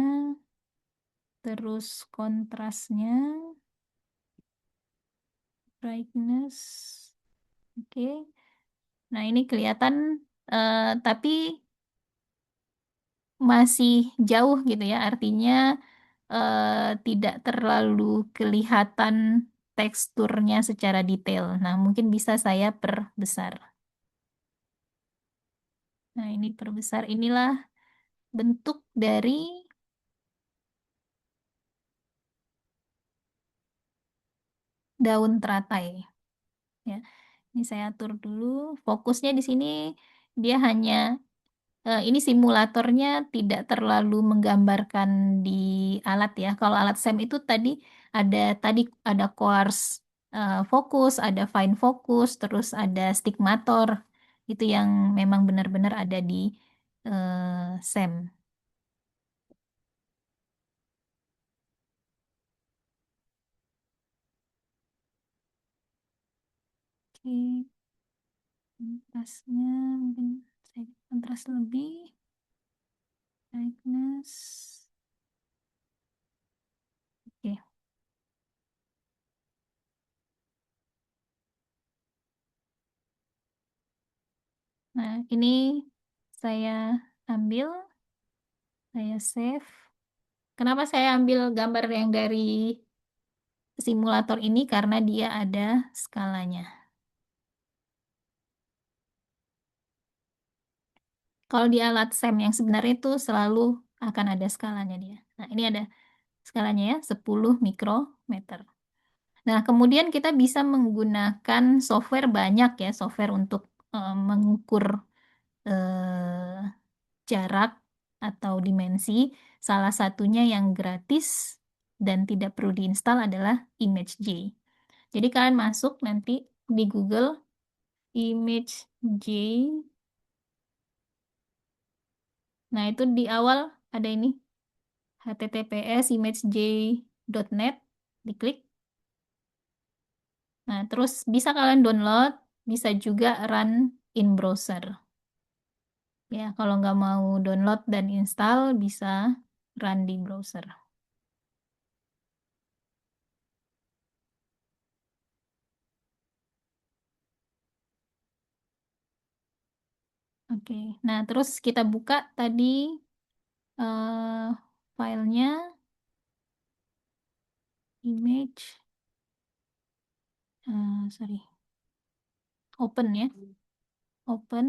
terus kontrasnya, brightness. Oke. Nah, ini kelihatan, tapi masih jauh gitu ya. Artinya tidak terlalu kelihatan teksturnya secara detail. Nah, mungkin bisa saya perbesar. Nah, ini perbesar. Inilah bentuk dari daun teratai. Ya, ini saya atur dulu. Fokusnya di sini dia hanya ini simulatornya tidak terlalu menggambarkan di alat ya. Kalau alat SEM itu tadi ada quartz fokus, ada fine focus, terus ada stigmator. Itu yang memang benar-benar ada di SEM. Oke, kontrasnya mungkin saya kontras lebih, brightness. Oke. Nah, ini saya ambil, saya save. Kenapa saya ambil gambar yang dari simulator ini? Karena dia ada skalanya. Kalau di alat SEM yang sebenarnya itu selalu akan ada skalanya dia. Nah, ini ada skalanya ya, 10 mikrometer. Nah, kemudian kita bisa menggunakan software banyak ya, software untuk mengukur eh, jarak atau dimensi. Salah satunya yang gratis dan tidak perlu diinstal adalah ImageJ. Jadi kalian masuk nanti di Google ImageJ. Nah, itu di awal ada ini https imagej.net, diklik. Nah, terus bisa kalian download, bisa juga run in browser. Ya, kalau nggak mau download dan install, bisa run di browser. Oke, nah terus kita buka tadi eh, filenya, image, sorry, open ya, Open.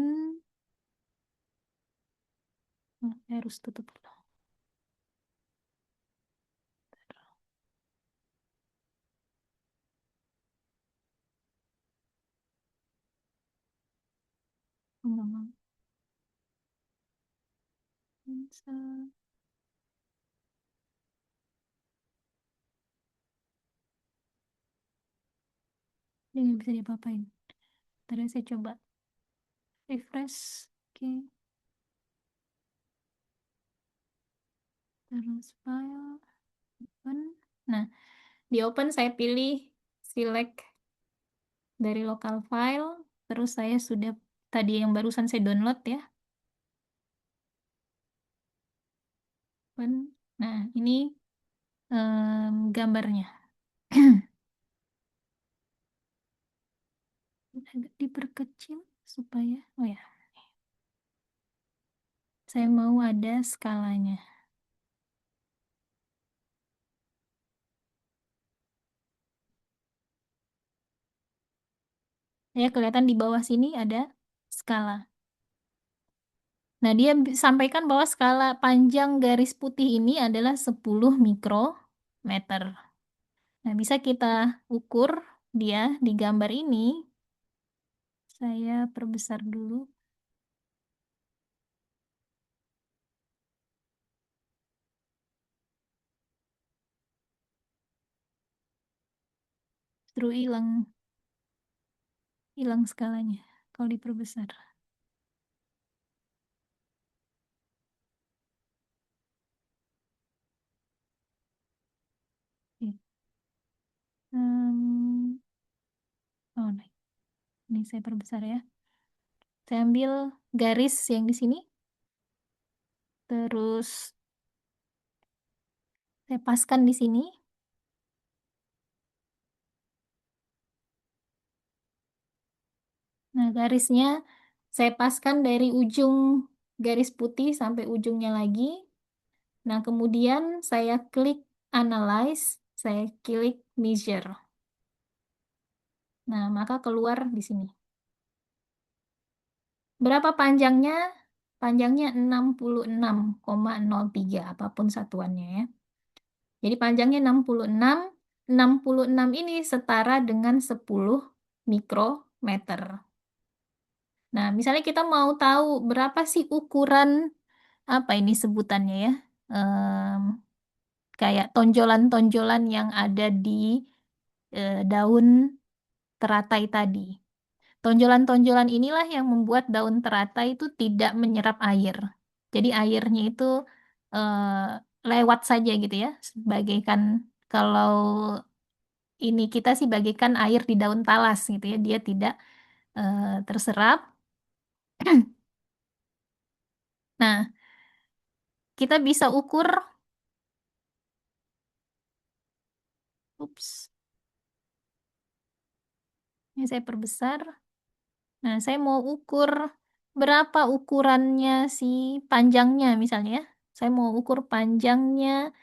Saya harus tutup dulu. Nggak mau. Cancel. Ini nggak bisa diapa-apain. Tadi saya coba refresh. Oke. Terus file. Open. Nah, di open saya pilih select dari local file. Terus saya sudah tadi yang barusan saya download ya. Open. Nah, ini gambarnya. Agak diperkecil supaya, oh ya, saya mau ada skalanya. Ya, kelihatan di bawah sini ada skala. Nah, dia sampaikan bahwa skala panjang garis putih ini adalah 10 mikrometer. Nah, bisa kita ukur dia di gambar ini. Saya perbesar dulu. Terus hilang skalanya kalau diperbesar. Oke. Oh, nah. Ini saya perbesar ya. Saya ambil garis yang di sini. Terus saya paskan di sini. Nah, garisnya saya paskan dari ujung garis putih sampai ujungnya lagi. Nah, kemudian saya klik Analyze, saya klik Measure. Nah, maka keluar di sini. Berapa panjangnya? Panjangnya 66,03, apapun satuannya ya. Jadi panjangnya 66. 66 ini setara dengan 10 mikrometer. Nah, misalnya kita mau tahu berapa sih ukuran, apa ini sebutannya ya, kayak tonjolan-tonjolan yang ada di daun teratai tadi. Tonjolan-tonjolan inilah yang membuat daun teratai itu tidak menyerap air. Jadi airnya itu lewat saja gitu ya, bagaikan kalau ini kita sih bagaikan air di daun talas gitu ya, dia tidak terserap. Nah, kita bisa ukur, ups, ini saya perbesar. Nah, saya mau ukur berapa ukurannya si panjangnya misalnya ya. Saya mau ukur panjangnya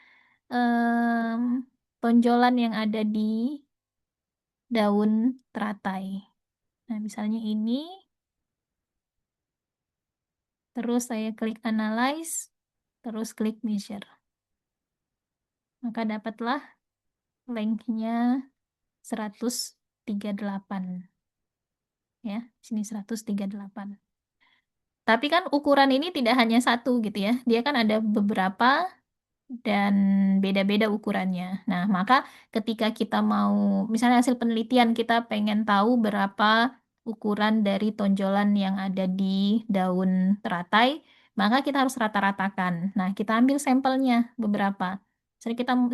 em, tonjolan yang ada di daun teratai. Nah, misalnya ini, terus saya klik Analyze, terus klik Measure. Maka dapatlah lengthnya 138. Ya, sini 138. Tapi kan ukuran ini tidak hanya satu gitu ya. Dia kan ada beberapa dan beda-beda ukurannya. Nah, maka ketika kita mau, misalnya hasil penelitian kita pengen tahu berapa ukuran dari tonjolan yang ada di daun teratai, maka kita harus rata-ratakan. Nah, kita ambil sampelnya beberapa.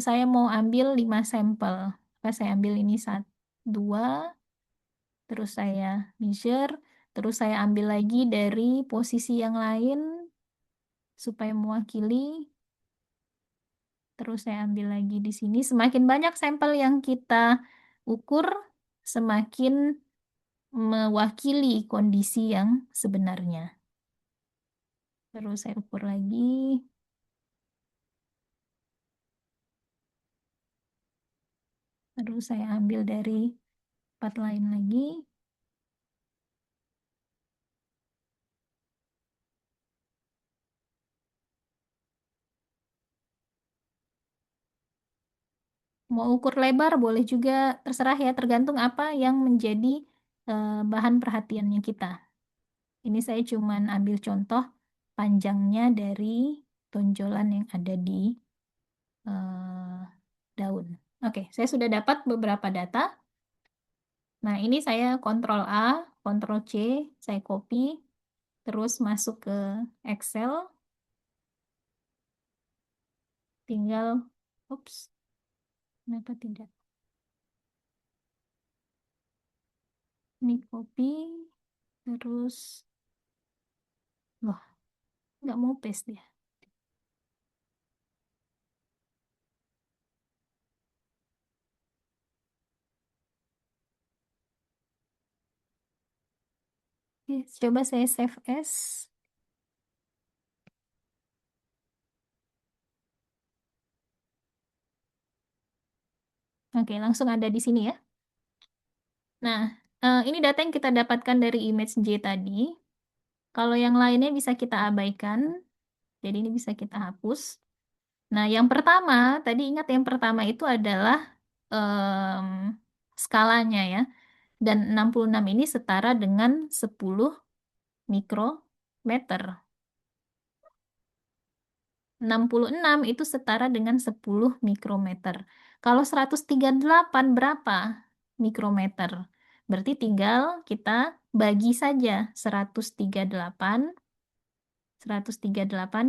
Saya mau ambil 5 sampel. Maka saya ambil ini 1, 2, terus saya measure, terus saya ambil lagi dari posisi yang lain supaya mewakili. Terus saya ambil lagi di sini. Semakin banyak sampel yang kita ukur, semakin mewakili kondisi yang sebenarnya. Terus saya ukur lagi. Terus saya ambil dari tempat lain lagi. Mau ukur lebar boleh juga, terserah ya, tergantung apa yang menjadi bahan perhatiannya kita. Ini saya cuman ambil contoh panjangnya dari tonjolan yang ada di daun. Oke, saya sudah dapat beberapa data. Nah, ini saya Ctrl A, Ctrl C, saya copy, terus masuk ke Excel, tinggal, ups, kenapa tidak? Ini copy, terus, wah, nggak mau paste dia. Oke, coba saya save as. Oke, langsung ada di sini ya. Nah, ini data yang kita dapatkan dari image J tadi. Kalau yang lainnya bisa kita abaikan, jadi ini bisa kita hapus. Nah, yang pertama, tadi ingat yang pertama itu adalah skalanya ya. Dan 66 ini setara dengan 10 mikrometer. 66 itu setara dengan 10 mikrometer. Kalau 138 berapa mikrometer? Berarti tinggal kita bagi saja 138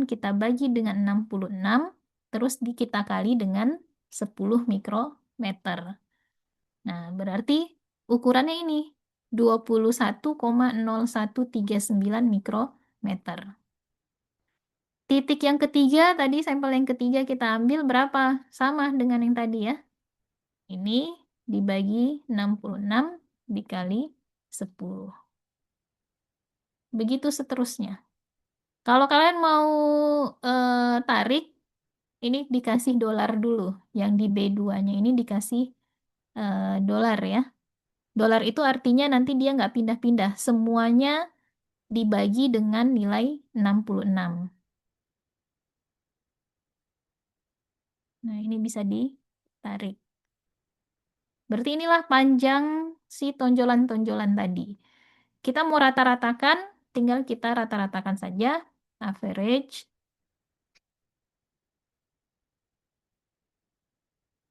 kita bagi dengan 66, terus kita kali dengan 10 mikrometer. Nah, berarti ukurannya ini 21,0139 mikrometer. Titik yang ketiga, tadi sampel yang ketiga kita ambil berapa? Sama dengan yang tadi ya. Ini dibagi 66 dikali 10. Begitu seterusnya. Kalau kalian mau tarik, ini dikasih dolar dulu. Yang di B2-nya ini dikasih dolar ya. Dolar itu artinya nanti dia nggak pindah-pindah. Semuanya dibagi dengan nilai 66. Nah, ini bisa ditarik. Berarti inilah panjang si tonjolan-tonjolan tadi. Kita mau rata-ratakan, tinggal kita rata-ratakan saja. Average.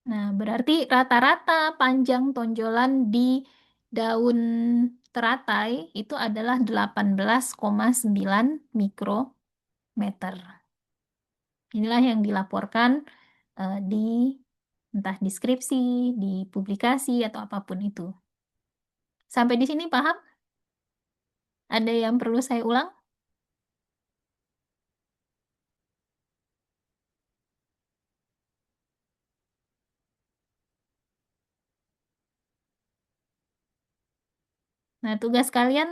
Nah, berarti rata-rata panjang tonjolan di daun teratai itu adalah 18,9 mikrometer. Inilah yang dilaporkan di entah deskripsi, di publikasi, atau apapun itu. Sampai di sini paham? Ada yang perlu saya ulang? Nah, tugas kalian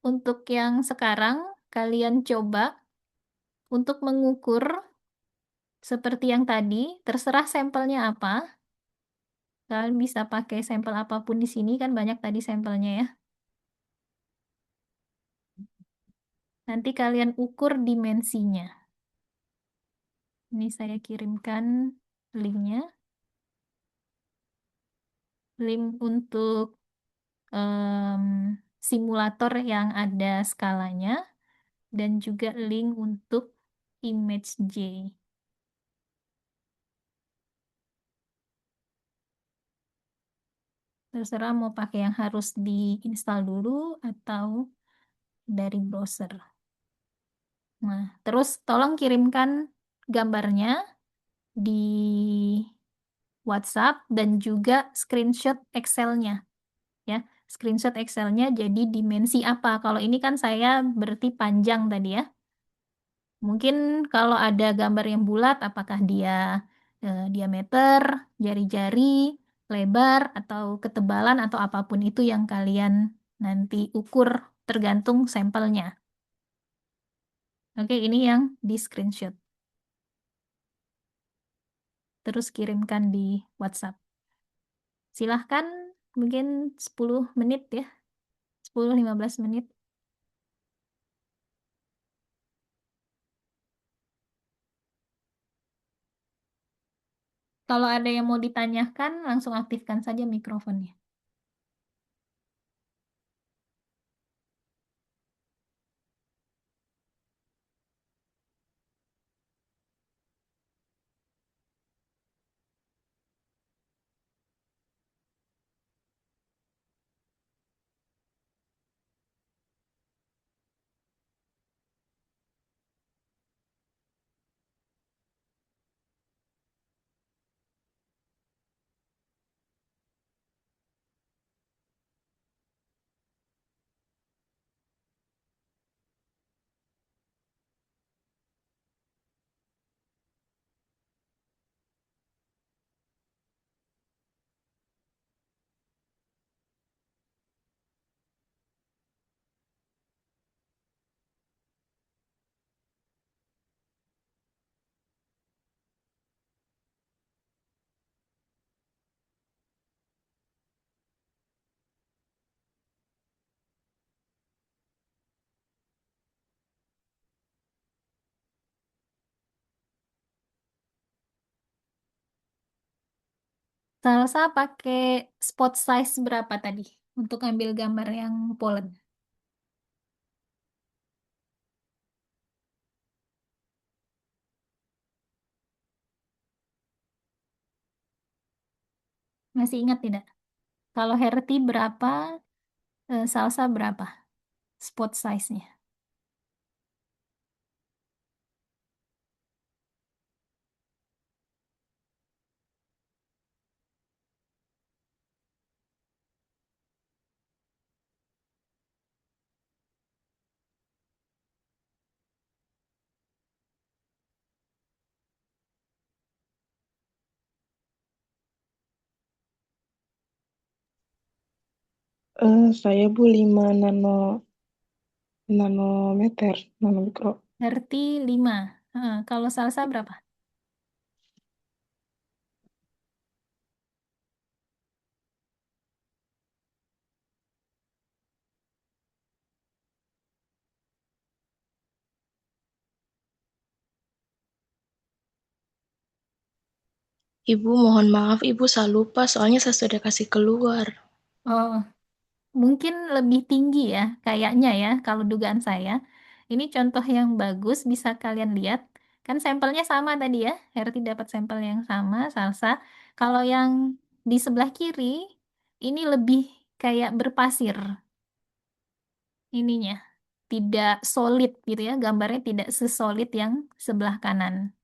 untuk yang sekarang, kalian coba untuk mengukur seperti yang tadi, terserah sampelnya apa. Kalian bisa pakai sampel apapun di sini, kan banyak tadi sampelnya ya. Nanti kalian ukur dimensinya. Ini saya kirimkan linknya. Link untuk simulator yang ada skalanya, dan juga link untuk image J. Terserah mau pakai yang harus diinstal dulu atau dari browser. Nah, terus tolong kirimkan gambarnya di WhatsApp dan juga screenshot Excel-nya. Ya, screenshot Excel-nya jadi dimensi apa? Kalau ini kan saya berarti panjang tadi ya. Mungkin kalau ada gambar yang bulat, apakah dia diameter, jari-jari, lebar, atau ketebalan, atau apapun itu yang kalian nanti ukur tergantung sampelnya. Oke, ini yang di screenshot. Terus kirimkan di WhatsApp. Silahkan mungkin 10 menit ya, 10-15 menit. Kalau ada yang mau ditanyakan, langsung aktifkan saja mikrofonnya. Salsa pakai spot size berapa tadi untuk ambil gambar yang pollen? Masih ingat tidak? Kalau Herti berapa, salsa berapa spot size-nya? Saya Bu 5 nanometer, nanomikro. Herti 5. Kalau salsa berapa? Ibu, mohon maaf, Ibu saya lupa soalnya saya sudah kasih keluar. Oh, mungkin lebih tinggi ya, kayaknya ya, kalau dugaan saya. Ini contoh yang bagus, bisa kalian lihat. Kan sampelnya sama tadi ya, Herti dapat sampel yang sama, salsa. Kalau yang di sebelah kiri, ini lebih kayak berpasir ininya. Tidak solid gitu ya, gambarnya tidak sesolid yang sebelah kanan.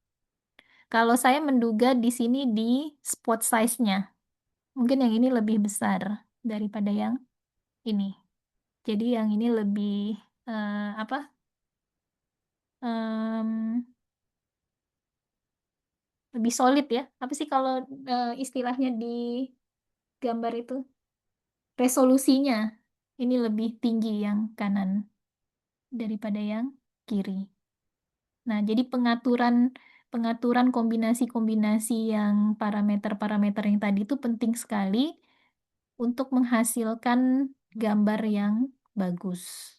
Kalau saya menduga di sini di spot size-nya. Mungkin yang ini lebih besar daripada yang ini. Jadi yang ini lebih apa? em, Lebih solid ya. Apa sih kalau istilahnya di gambar itu? Resolusinya ini lebih tinggi yang kanan daripada yang kiri. Nah, jadi pengaturan pengaturan kombinasi-kombinasi yang parameter-parameter yang tadi itu penting sekali untuk menghasilkan gambar yang bagus.